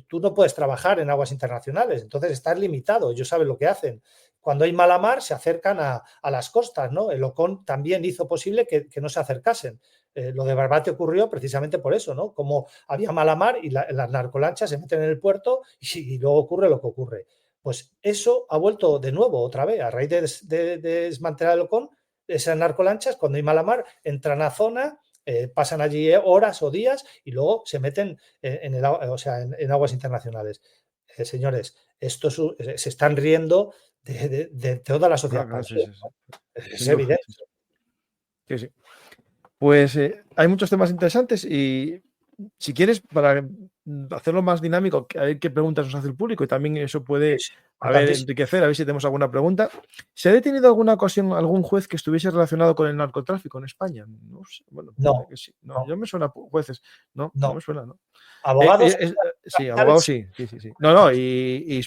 Tú no puedes trabajar en aguas internacionales, entonces estás limitado, ellos saben lo que hacen. Cuando hay mala mar se acercan a las costas, ¿no? El OCON también hizo posible que no se acercasen. Lo de Barbate ocurrió precisamente por eso, ¿no? Como había mala mar y las narcolanchas se meten en el puerto y luego ocurre lo que ocurre. Pues eso ha vuelto de nuevo, otra vez, a raíz de desmantelar el OCON, esas narcolanchas, cuando hay mala mar, entran a zona, pasan allí horas o días y luego se meten en aguas internacionales. Señores, se están riendo de toda la sociedad. Es evidente. Sí. Pues hay muchos temas interesantes y si quieres, para hacerlo más dinámico, a ver qué preguntas nos hace el público y también eso puede enriquecer, a ver si tenemos alguna pregunta. ¿Se ha detenido alguna ocasión algún juez que estuviese relacionado con el narcotráfico en España? No sé. Bueno, no, sí. No, yo me suena jueces. No me suena, ¿no? Abogados. Sí, abogados sí. No, y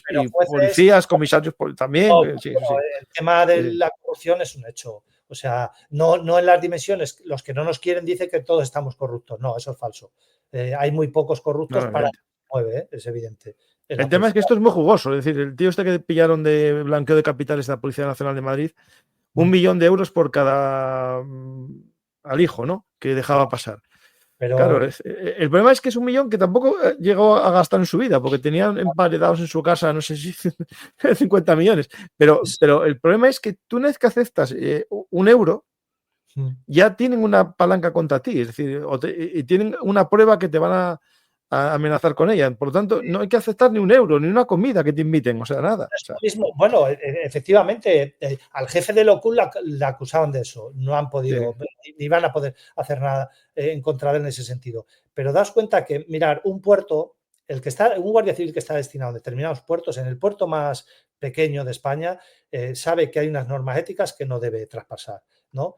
policías, comisarios también. El tema de la corrupción es un hecho. O sea, no en las dimensiones, los que no nos quieren dicen que todos estamos corruptos. No, eso es falso. Hay muy pocos No, corruptos no, para evidente. que se mueve, es evidente. En El la tema es que policía. esto es muy jugoso. Es decir, el tío este que pillaron de blanqueo de capitales de la Policía Nacional de Madrid, 1 millón de euros por cada alijo, ¿no? Que dejaba pasar. Pero Claro, el problema es que es 1 millón que tampoco llegó a gastar en su vida, porque tenían emparedados en su casa, no sé si 50 millones. Pero el problema es que tú una vez que aceptas 1 euro, ya tienen una palanca contra ti, es decir, y tienen una prueba que te van a amenazar con ella. Por lo tanto, no hay que aceptar ni 1 euro, ni una comida que te inviten, o sea, nada. O sea, mismo, bueno, efectivamente, al jefe de Locul le acusaban de eso. No han podido, sí. ni van a poder hacer nada en contra de él en ese sentido. Pero das cuenta que, mirar, un puerto, un guardia civil que está destinado a determinados puertos, en el puerto más pequeño de España, sabe que hay unas normas éticas que no debe traspasar, ¿no?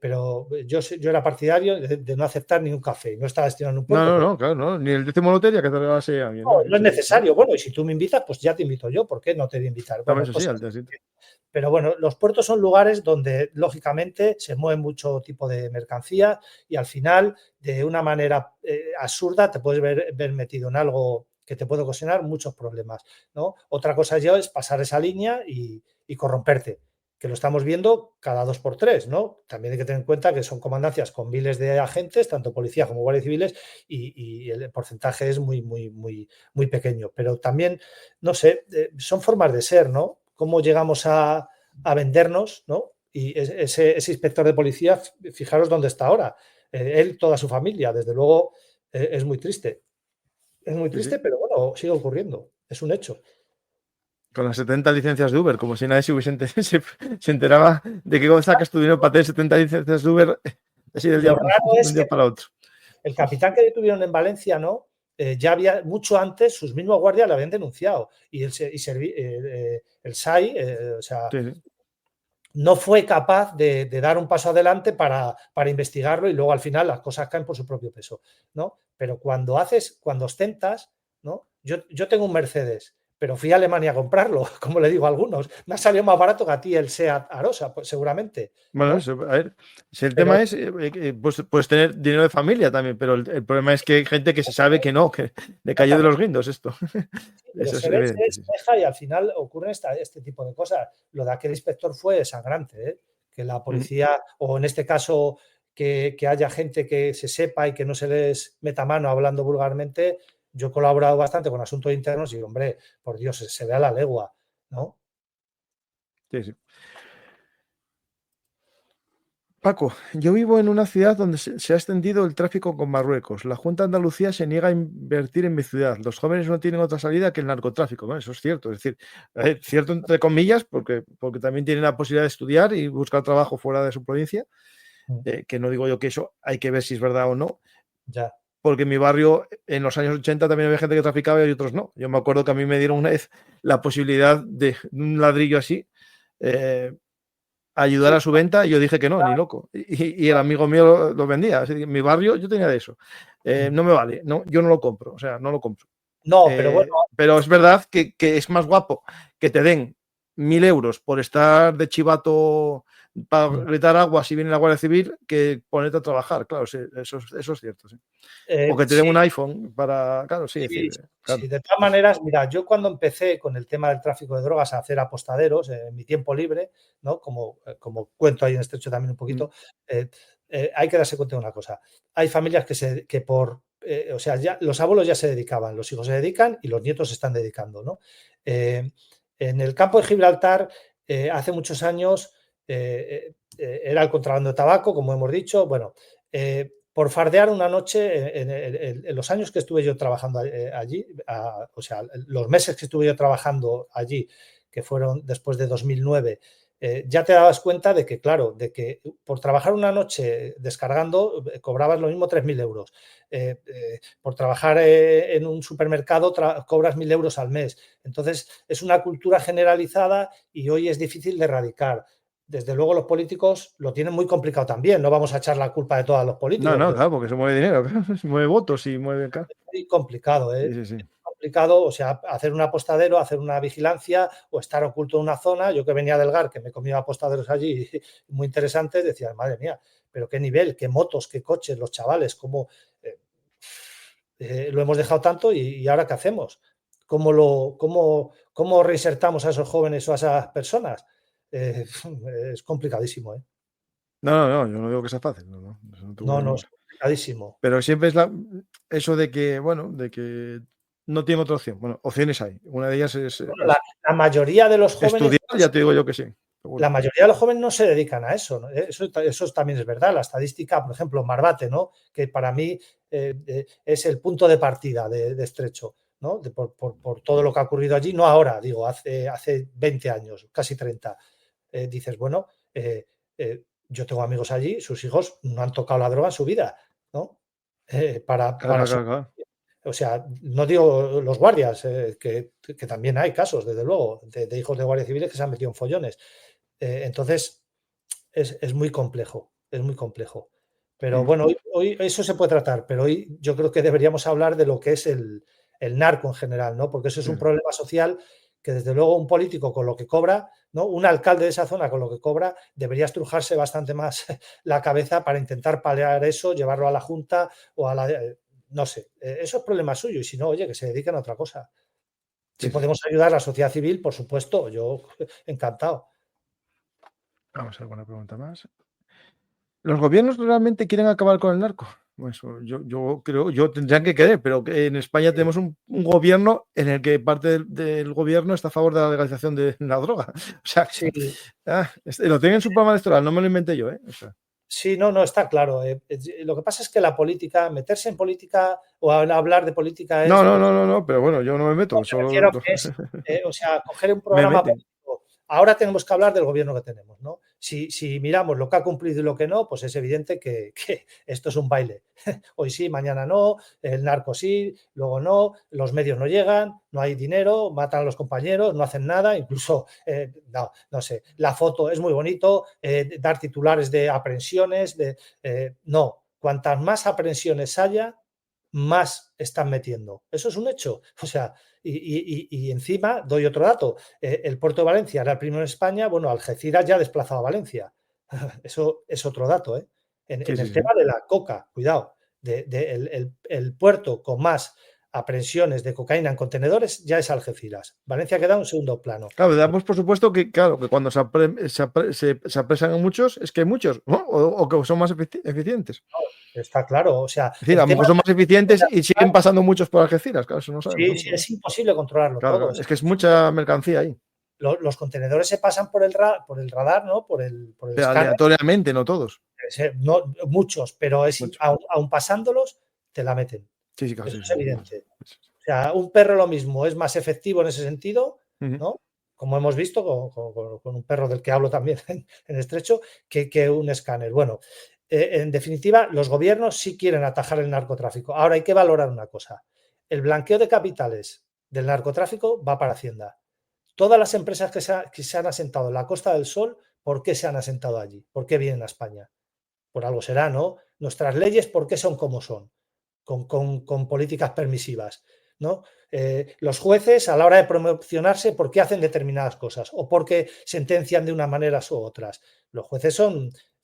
Pero yo era partidario de no aceptar ni un café. No estaba destinado en un puerto, pero No, claro, no, ni el décimo lotería que te regase a alguien, no, no, no es eso sí. necesario. Bueno, y si tú me invitas, pues ya te invito yo. ¿Por qué no te voy a invitar? No, Bueno, eso sí, cosas. al día siguiente. Pero bueno, los puertos son lugares donde lógicamente se mueve mucho tipo de mercancía y al final, de una manera absurda, te puedes ver metido en algo que te puede ocasionar muchos problemas, ¿no? Otra cosa ya es pasar esa línea y corromperte, que lo estamos viendo cada 2 por 3, ¿no? También hay que tener en cuenta que son comandancias con miles de agentes, tanto policía como guardias civiles, y el porcentaje es muy, muy, muy, muy pequeño. Pero también, no sé, son formas de ser, ¿no? Cómo llegamos a vendernos, ¿no? Y ese inspector de policía, fijaros dónde está ahora. Él, toda su familia, desde luego, es muy triste. Es muy Sí, triste, sí. pero bueno, sigue ocurriendo. Es un hecho. Con las 70 licencias de Uber, como si nadie se enteraba de que cómo sacas tu dinero para tener 70 licencias de Uber así Lo raro de es un que día para otro. el capitán que detuvieron en Valencia, ¿no? Ya había, mucho antes, sus mismos guardias le habían denunciado. Y el SAI, o sea, Sí, sí. no fue capaz de dar un paso adelante para investigarlo y luego al final las cosas caen por su propio peso, ¿no? Pero cuando ostentas, ¿no? Yo tengo un Mercedes, pero fui a Alemania a comprarlo, como le digo a algunos. Me ha salido más barato que a ti el SEAT Arosa, pues seguramente, Bueno, ¿no? eso, a ver, si el Pero tema es, pues, puedes tener dinero de familia también, pero el problema es que hay gente que se sabe que no, que le cayó de exactamente. los guindos esto. Pero Eso es se ve, evidente, se sí. deja y al final ocurren este tipo de cosas. Lo de aquel inspector fue sangrante, ¿eh? Que la Mm. policía, o en este caso, que haya gente que se sepa y que no se les meta mano hablando vulgarmente. Yo he colaborado bastante con asuntos internos y, hombre, por Dios, se ve a la legua, ¿no? Sí, sí. Paco, yo vivo en una ciudad donde se ha extendido el tráfico con Marruecos. La Junta de Andalucía se niega a invertir en mi ciudad. Los jóvenes no tienen otra salida que el narcotráfico. Bueno, eso es cierto. Es decir, cierto entre comillas, porque también tienen la posibilidad de estudiar y buscar trabajo fuera de su provincia, que no digo yo que eso hay que ver si es verdad o no, Ya. porque en mi barrio en los años 80 también había gente que traficaba y otros no. Yo me acuerdo que a mí me dieron una vez la posibilidad de un ladrillo así. Ayudar Sí, a su venta y yo dije que no, ni loco. Y el amigo mío lo vendía. Así que en mi barrio yo tenía de eso. No me vale, no, yo no lo compro, o sea, no lo compro. no, pero bueno, Pero es verdad que es más guapo que te den 1.000 euros por estar de chivato para gritar agua si viene la Guardia Civil que ponerte a trabajar. Claro, sí, eso es cierto. Sí. O que te den sí. un iPhone para, claro, sí, Sí, decir, claro. sí, de todas maneras, mira, yo cuando empecé con el tema del tráfico de drogas a hacer apostaderos en mi tiempo libre, ¿no? Como cuento ahí en Estrecho también un poquito, eh, hay que darse cuenta de una cosa. Hay familias o sea, ya los abuelos ya se dedicaban, los hijos se dedican y los nietos se están dedicando, ¿no? Eh, en el campo de Gibraltar, hace muchos años, era el contrabando de tabaco, como hemos dicho, bueno, por fardear una noche, en los años que estuve yo trabajando allí, o sea, los meses que estuve yo trabajando allí, que fueron después de 2009, ya te dabas cuenta de que, claro, de que por trabajar una noche descargando cobrabas lo mismo 3.000 euros. Por trabajar en un supermercado cobras 1.000 euros al mes. Entonces, es una cultura generalizada y hoy es difícil de erradicar. Desde luego los políticos lo tienen muy complicado también, no vamos a echar la culpa de todo a los No, políticos, no, porque claro, porque se mueve dinero, claro, se mueve votos y mueve. Claro. es muy complicado, Sí, ¿eh? sí, sí. complicado, o sea, hacer un apostadero, hacer una vigilancia o estar oculto en una zona. Yo que venía del GAR, que me comía apostaderos allí muy interesantes, decía, madre mía, pero qué nivel, qué motos, qué coches, los chavales, cómo lo hemos dejado tanto y ahora qué hacemos. ¿Cómo reinsertamos a esos jóvenes o a esas personas? Es complicadísimo, ¿eh? No, yo no digo que sea fácil, no, eso no tengo No, es ninguna. complicadísimo. Pero siempre es eso de que, bueno, de que no tiene otra opción. Bueno, opciones hay. Una de ellas es, Bueno, la mayoría de los jóvenes, estudiar, ya te digo yo que sí. la mayoría de los jóvenes no se dedican a eso, ¿no? Eso también es verdad. La estadística, por ejemplo, Marbate, ¿no? Que para mí es el punto de partida de Estrecho, ¿no? Por todo lo que ha ocurrido allí, no ahora, digo, hace 20 años, casi 30. Dices, bueno, yo tengo amigos allí, sus hijos no han tocado la droga en su vida, ¿no? Claro. O sea, no digo los guardias, que también hay casos, desde luego, de hijos de guardias civiles que se han metido en follones. Entonces, es muy complejo, es muy complejo. Pero bueno, hoy eso se puede tratar, pero hoy yo creo que deberíamos hablar de lo que es el narco en general, ¿no? Porque eso es un problema social que desde luego un político con lo que cobra, ¿no? Un alcalde de esa zona con lo que cobra debería estrujarse bastante más la cabeza para intentar paliar eso, llevarlo a la Junta o a la... no sé, eso es problema suyo y si no, oye, que se dediquen a otra cosa. Si podemos ayudar a la sociedad civil, por supuesto, yo encantado. Vamos a ver alguna pregunta más. ¿Los gobiernos realmente quieren acabar con el narco? Pues yo creo, tendrían que querer, pero que en España tenemos un gobierno en el que parte del gobierno está a favor de la legalización de la droga. O sea, Sí. Lo tienen en su programa electoral, no me lo inventé yo, ¿eh? O sea. Sí, no, está claro. Lo que pasa es que la política, meterse en política o hablar de política es... No, pero bueno, yo no me meto. Me refiero que es, o sea, coger un Me programa meten. político. Ahora tenemos que hablar del gobierno que tenemos, ¿no? Si miramos lo que ha cumplido y lo que no, pues es evidente que esto es un baile. Hoy sí, mañana no, el narco sí, luego no, los medios no llegan, no hay dinero, matan a los compañeros, no hacen nada, incluso, no sé, la foto es muy bonito, dar titulares de aprehensiones, no, cuantas más aprehensiones haya, más están metiendo. Eso es un hecho. O sea, y encima doy otro dato. El puerto de Valencia era el primero en España. Bueno, Algeciras ya ha desplazado a Valencia. Eso es otro dato. En el tema de la coca, cuidado, el puerto con más aprehensiones de cocaína en contenedores ya es Algeciras. Valencia queda en un segundo plano. Claro, damos por supuesto que, claro, que cuando se apresan a muchos, es que hay muchos, ¿no? O que son más eficientes. Está claro, o sea... Es decir, a lo mejor son más eficientes y siguen pasando muchos por Algeciras, claro, eso no sabemos. Sí, es imposible controlarlo todo. Es que es mucha mercancía ahí. Los contenedores se pasan por el radar, ¿no? Por el escáner. Aleatoriamente, no todos. No, muchos, pero aun pasándolos, te la meten. Sí, claro. Eso es evidente. O sea, un perro lo mismo, es más efectivo en ese sentido, ¿no? Como hemos visto con un perro del que hablo también en Estrecho, que un escáner. Bueno, en definitiva, los gobiernos sí quieren atajar el narcotráfico. Ahora hay que valorar una cosa. El blanqueo de capitales del narcotráfico va para Hacienda. Todas las empresas que se han asentado en la Costa del Sol, ¿por qué se han asentado allí? ¿Por qué vienen a España? Por algo será, ¿no? Nuestras leyes, ¿por qué son como son? Con políticas permisivas, ¿no? Los jueces, a la hora de promocionarse, ¿por qué hacen determinadas cosas? ¿O por qué sentencian de unas maneras u otras? Los jueces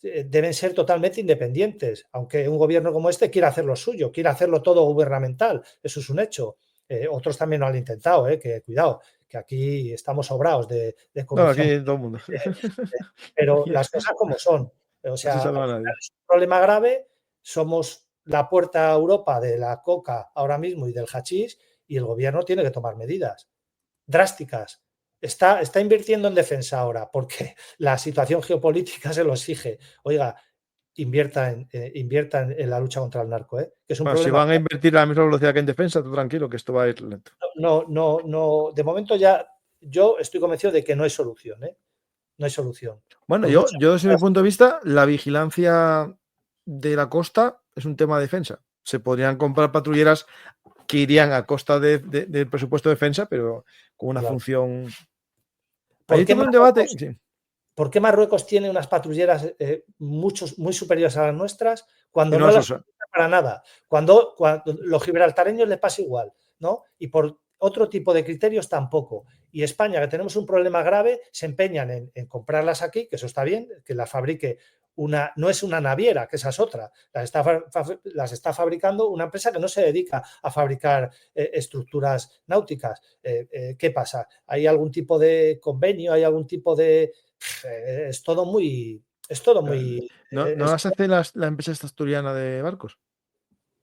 deben ser totalmente independientes, aunque un gobierno como este quiera hacer lo suyo, quiera hacerlo todo gubernamental, eso es un hecho. Otros también lo han intentado, que cuidado, que aquí estamos sobrados de corrupción. No, aquí todo el mundo. Pero las cosas como son. O sea, es un problema grave, somos la puerta a Europa de la coca ahora mismo y del hachís, y el gobierno tiene que tomar medidas drásticas. Está invirtiendo en defensa ahora porque la situación geopolítica se lo exige. Oiga, invierta en la lucha contra el narco, que es un problema. Si van a invertir a la misma velocidad que en defensa, tú tranquilo, que esto va a ir lento. No, de momento ya yo estoy convencido de que no hay solución, No hay solución. Bueno, yo desde mi punto de vista, la vigilancia de la costa es un tema de defensa. Se podrían comprar patrulleras que irían a costa del presupuesto de defensa, pero con una función... Ahí tuve un debate... Sí. ¿Por qué Marruecos tiene unas patrulleras muy superiores a las nuestras cuando no las usa para nada? Cuando los gibraltareños les pasa igual, ¿no? Y por otro tipo de criterios tampoco. Y España, que tenemos un problema grave, se empeñan en comprarlas aquí, que eso está bien, que las fabrique no es una naviera, que esa es otra, las está fabricando una empresa que no se dedica a fabricar estructuras náuticas. ¿Qué pasa? ¿Hay algún tipo de convenio? ¿Hay algún tipo de...? Es todo muy... Es todo muy... ¿No las hace la empresa esta asturiana de barcos?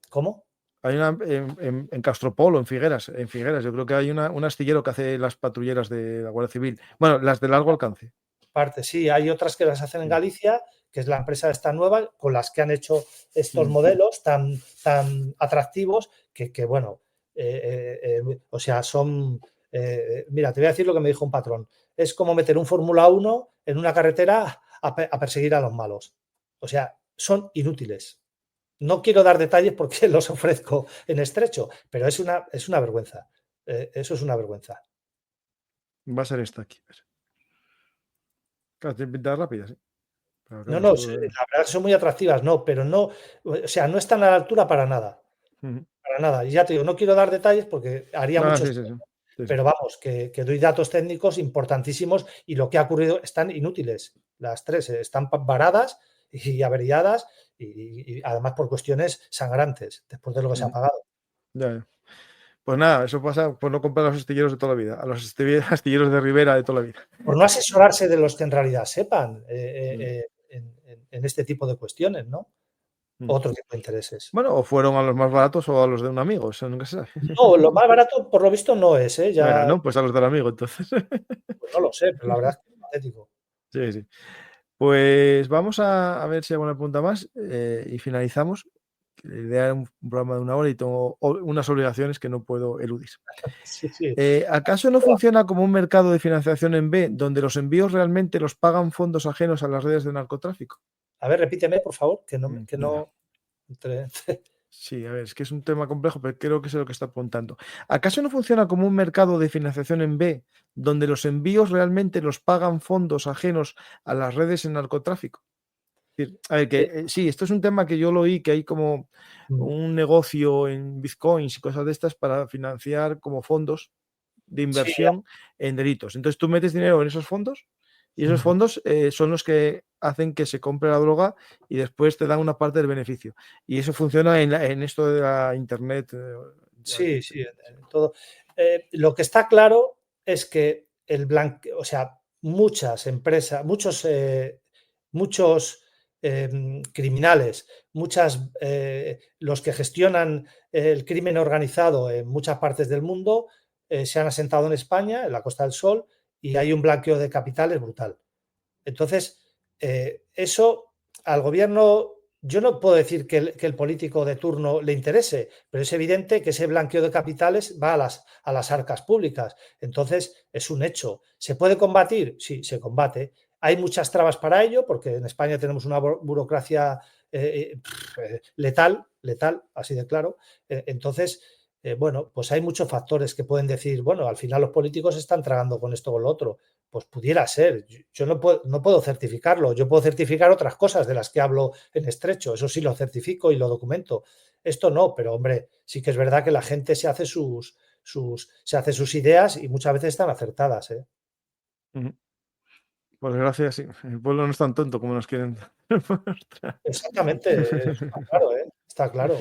¿Cómo? Hay una en Castropol o en Figueras. En Figueras, yo creo que hay un astillero que hace las patrulleras de la Guardia Civil. Bueno, las de largo alcance. Parte, sí, hay otras que las hacen en Galicia, que es la empresa esta nueva, con las que han hecho estos modelos tan atractivos que bueno, o sea, son... mira, te voy a decir lo que me dijo un patrón. Es como meter un Fórmula 1 en una carretera a perseguir a los malos. O sea, son inútiles. No quiero dar detalles porque los ofrezco en estrecho, pero es una vergüenza. Eso es una vergüenza. Va a ser esta aquí. Claro, tiene pinta rápida, sí. Claro, No, eso... la verdad que son muy atractivas, no, pero no, o sea, no están a la altura para nada. Para nada. Y ya te digo, no quiero dar detalles porque haría mucho. Sí, pero vamos, que doy datos técnicos importantísimos y lo que ha ocurrido están inútiles. Las tres están varadas y averiadas y además por cuestiones sangrantes, después de lo que se ha pagado. Ya. Pues nada, eso pasa por no comprar a los astilleros de toda la vida, a los astilleros de Ribera de toda la vida. Por no asesorarse de los que en realidad sepan en este tipo de cuestiones, ¿no? Otro tipo de intereses. Bueno, o fueron a los más baratos o a los de un amigo, eso nunca se sabe. No, lo más barato por lo visto no es, ¿eh? Ya, Bueno, no, pues a los del amigo, entonces. pues no lo sé, pero la verdad es que es patético. Sí. Pues vamos a ver si hay alguna pregunta más y finalizamos. La idea era un programa de 1 hora y tengo unas obligaciones que no puedo eludir. Sí. ¿Acaso no funciona como un mercado de financiación en B, donde los envíos realmente los pagan fondos ajenos a las redes de narcotráfico? A ver, repíteme, por favor, que no. Sí, a ver, es que es un tema complejo, pero creo que es lo que está apuntando. ¿Acaso no funciona como un mercado de financiación en B, donde los envíos realmente los pagan fondos ajenos a las redes en narcotráfico? Es decir, a ver, que sí, esto es un tema que yo lo oí, que hay como un negocio en bitcoins y cosas de estas para financiar como fondos de inversión en delitos. Entonces tú metes dinero en esos fondos y esos fondos son los que hacen que se compre la droga y después te dan una parte del beneficio. Y eso funciona en esto de la Internet. Sí, en todo. Lo que está claro es que o sea, muchas empresas, muchos criminales, los que gestionan el crimen organizado en muchas partes del mundo se han asentado en España, en la Costa del Sol, y hay un blanqueo de capitales brutal. Entonces, eso al gobierno, yo no puedo decir que el político de turno le interese, pero es evidente que ese blanqueo de capitales va a las arcas públicas. Entonces, es un hecho. ¿Se puede combatir? Sí, se combate. Hay muchas trabas para ello, porque en España tenemos una burocracia letal, así de claro. Entonces, bueno, pues hay muchos factores que pueden decir, bueno, al final los políticos están tragando con esto o con lo otro. Pues pudiera ser. Yo no puedo certificarlo. Yo puedo certificar otras cosas de las que hablo en estrecho. Eso sí lo certifico y lo documento. Esto no, pero hombre, sí que es verdad que la gente se hace sus ideas y muchas veces están acertadas. Por desgracia, sí. El pueblo no es tan tonto como nos quieren mostrar. Exactamente. Está claro, ¿eh? Está claro.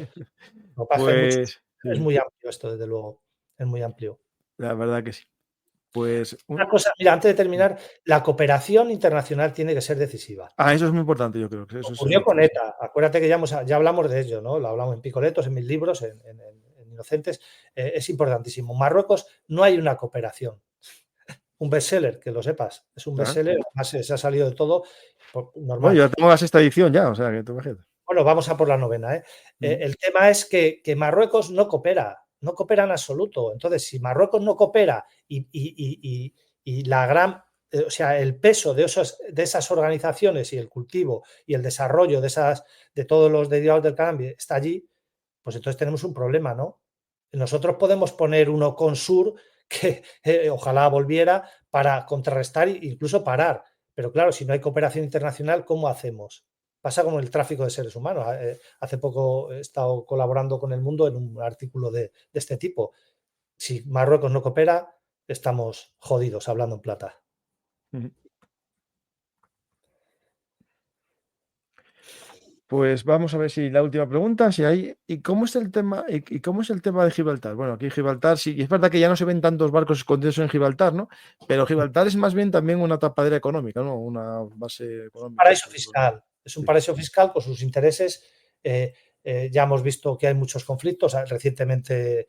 Lo que pasa es que es muy amplio esto, desde luego. Es muy amplio. La verdad que sí. Pues una cosa, mira, antes de terminar, la cooperación internacional tiene que ser decisiva. Eso es muy importante, yo creo. Que eso Ocurrió con ETA. Acuérdate que ya hablamos de ello, ¿no? Lo hablamos en Picoletos, en mis libros, en Inocentes. Es importantísimo. Marruecos no hay una cooperación. Un bestseller, que lo sepas. Es un bestseller, además se ha salido de todo. Normal. Bueno, yo tengo la 6ª edición ya, o sea, que tú imagínate. Bueno, vamos a por la 9ª, ¿eh? El tema es que Marruecos no coopera en absoluto. Entonces, si Marruecos no coopera y la gran, o sea, el peso de esas organizaciones y el cultivo y el desarrollo de todos los derivados del cannabis está allí, pues entonces tenemos un problema, ¿no? Nosotros podemos poner uno con Sur que ojalá volviera para contrarrestar e incluso parar. Pero claro, si no hay cooperación internacional, ¿cómo hacemos? Pasa como el tráfico de seres humanos. Hace poco he estado colaborando con El Mundo en un artículo de este tipo. si Marruecos no coopera, estamos jodidos, hablando en plata. Pues vamos a ver si la última pregunta, si hay, ¿y cómo es el tema, y cómo es el tema de Gibraltar? Bueno, aquí Gibraltar sí, y es verdad que ya no se ven tantos barcos escondidos en Gibraltar, ¿no? Pero Gibraltar es más bien también una tapadera económica, ¿no? Una base económica. Paraíso fiscal. Es un paraíso fiscal con sus intereses. Ya hemos visto que hay muchos conflictos. Recientemente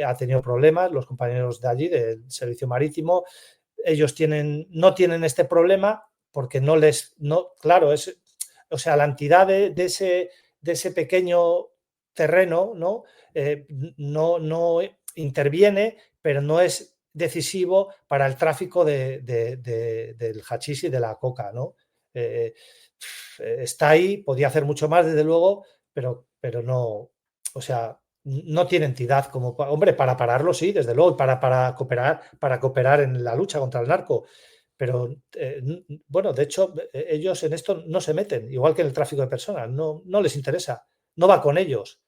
ha tenido problemas los compañeros de allí, del servicio marítimo. Ellos no tienen este problema porque claro, o sea, la entidad de ese pequeño terreno, ¿no? No interviene, pero no es decisivo para el tráfico del hachís y de la coca, ¿no? Está ahí, podía hacer mucho más, desde luego, pero no, o sea, no tiene entidad como, hombre, para pararlo sí, desde luego, para cooperar en la lucha contra el narco. Pero bueno, de hecho, ellos en esto no se meten, igual que en el tráfico de personas, no les interesa, no va con ellos.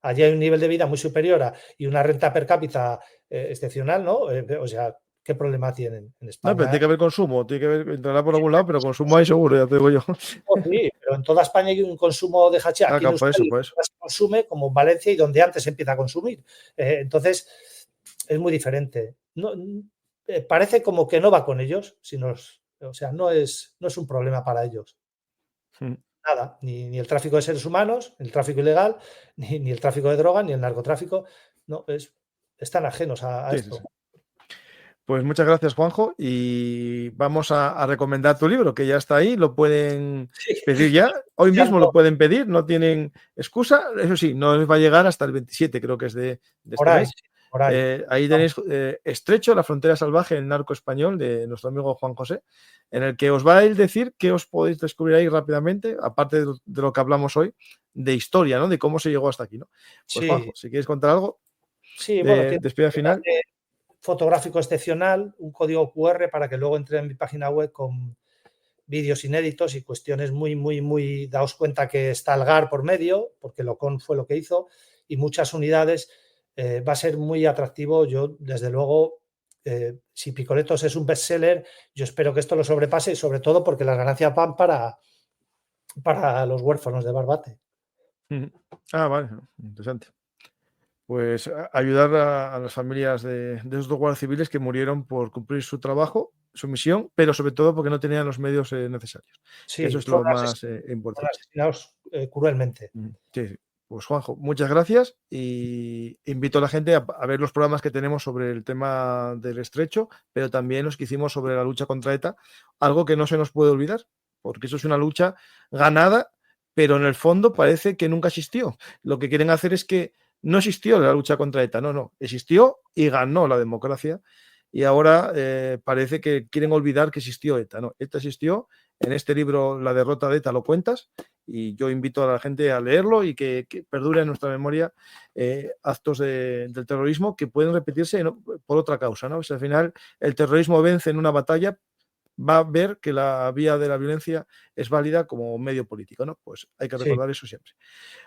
Allí hay un nivel de vida muy superior y una renta per cápita excepcional, ¿no? O sea, ¿qué problema tienen en No, pero España? tiene que haber consumo, tiene que haber, entrará por algún lado, pero consumo hay seguro, ya te digo yo. Sí, pero en toda España hay un consumo de hachís. Aquí en Acá, por eso, Euskadi por eso. se consume como en Valencia y donde antes se empieza a consumir. Entonces, es muy diferente. Parece como que no va con ellos, o sea, no es un problema para ellos. Nada, ni el tráfico de seres humanos, ni el tráfico ilegal, ni el tráfico de drogas, ni el narcotráfico. No, están ajenos a Sí, esto. sí. Pues muchas gracias, Juanjo, y vamos a recomendar tu libro, que ya está ahí, lo pueden pedir ya. Hoy mismo lo pueden pedir, no tienen excusa. Eso sí, no les va a llegar hasta el 27, creo que es de este mes. Por ahí. Ahí tenéis Estrecho, la frontera salvaje, el narco español, de nuestro amigo Juan José, en el que os va a decir que os podéis descubrir ahí rápidamente, aparte de lo que hablamos hoy, de historia, ¿no? De cómo se llegó hasta aquí, ¿no? Pues Sí. Juanjo, si quieres contar algo, sí, bueno, despedida final. Fotográfico excepcional, un código QR para que luego entre en mi página web con vídeos inéditos y cuestiones muy, daos cuenta que está el GAR por medio, porque Locon fue lo que hizo, y muchas unidades. Va a ser muy atractivo. Yo, desde luego, si Picoletos es un bestseller, yo espero que esto lo sobrepase, y sobre todo porque las ganancias van para los huérfanos de Barbate. Ah, vale, interesante. Pues ayudar a las familias de esos dos guardias civiles que murieron por cumplir su trabajo, su misión, pero sobre todo porque no tenían los medios necesarios. Sí, Que eso es lo fueron más importante. asesinados cruelmente. Sí, sí. Pues Juanjo, muchas gracias y invito a la gente a ver los programas que tenemos sobre el tema del estrecho, pero también los que hicimos sobre la lucha contra ETA, algo que no se nos puede olvidar, porque eso es una lucha ganada, pero en el fondo parece que nunca existió. Lo que quieren hacer es que no existió la lucha contra ETA, no, existió y ganó la democracia. Y ahora parece que quieren olvidar que existió ETA. No, ETA existió. En este libro, La derrota de ETA, lo cuentas. Y yo invito a la gente a leerlo y que perdure en nuestra memoria actos del terrorismo que pueden repetirse por otra causa, ¿no? Si al final el terrorismo vence en una batalla, va a ver que la vía de la violencia es válida como medio político, ¿no? Pues hay que recordar eso siempre.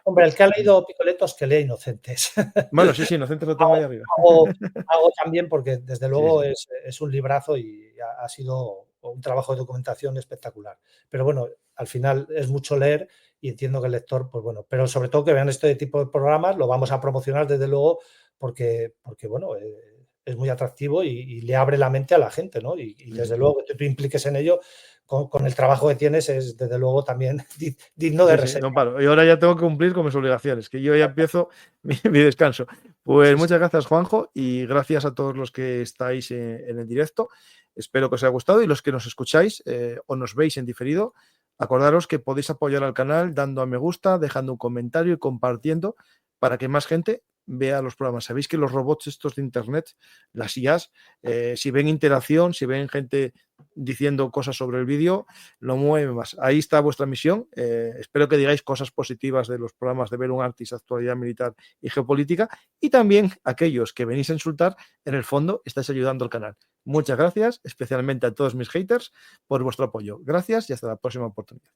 Hombre, el que ha leído Picoletos, que lea Inocentes. Bueno, sí, Inocentes lo tengo ahí arriba. Hago también porque, desde luego, es un librazo y ha sido un trabajo de documentación espectacular. Pero bueno, al final es mucho leer y entiendo que el lector, pues bueno, pero sobre todo que vean este tipo de programas, lo vamos a promocionar desde luego porque bueno, es muy atractivo y le abre la mente a la gente, ¿no? Y desde luego que tú impliques en ello con el trabajo que tienes es desde luego también digno de reseña. No paro. Y ahora ya tengo que cumplir con mis obligaciones, que yo ya empiezo mi descanso. Pues muchas gracias, Juanjo, y gracias a todos los que estáis en el directo. Espero que os haya gustado y los que nos escucháis o nos veis en diferido, acordaros que podéis apoyar al canal dando a me gusta, dejando un comentario y compartiendo para que más gente vea los programas. Sabéis que los robots estos de internet, las IAs, si ven interacción, si ven gente diciendo cosas sobre el vídeo, lo mueve más. Ahí está vuestra misión. Espero que digáis cosas positivas de los programas de Verum Artis, Actualidad Militar y Geopolítica, y también aquellos que venís a insultar, en el fondo estáis ayudando al canal. Muchas gracias, especialmente a todos mis haters, por vuestro apoyo. Gracias y hasta la próxima oportunidad.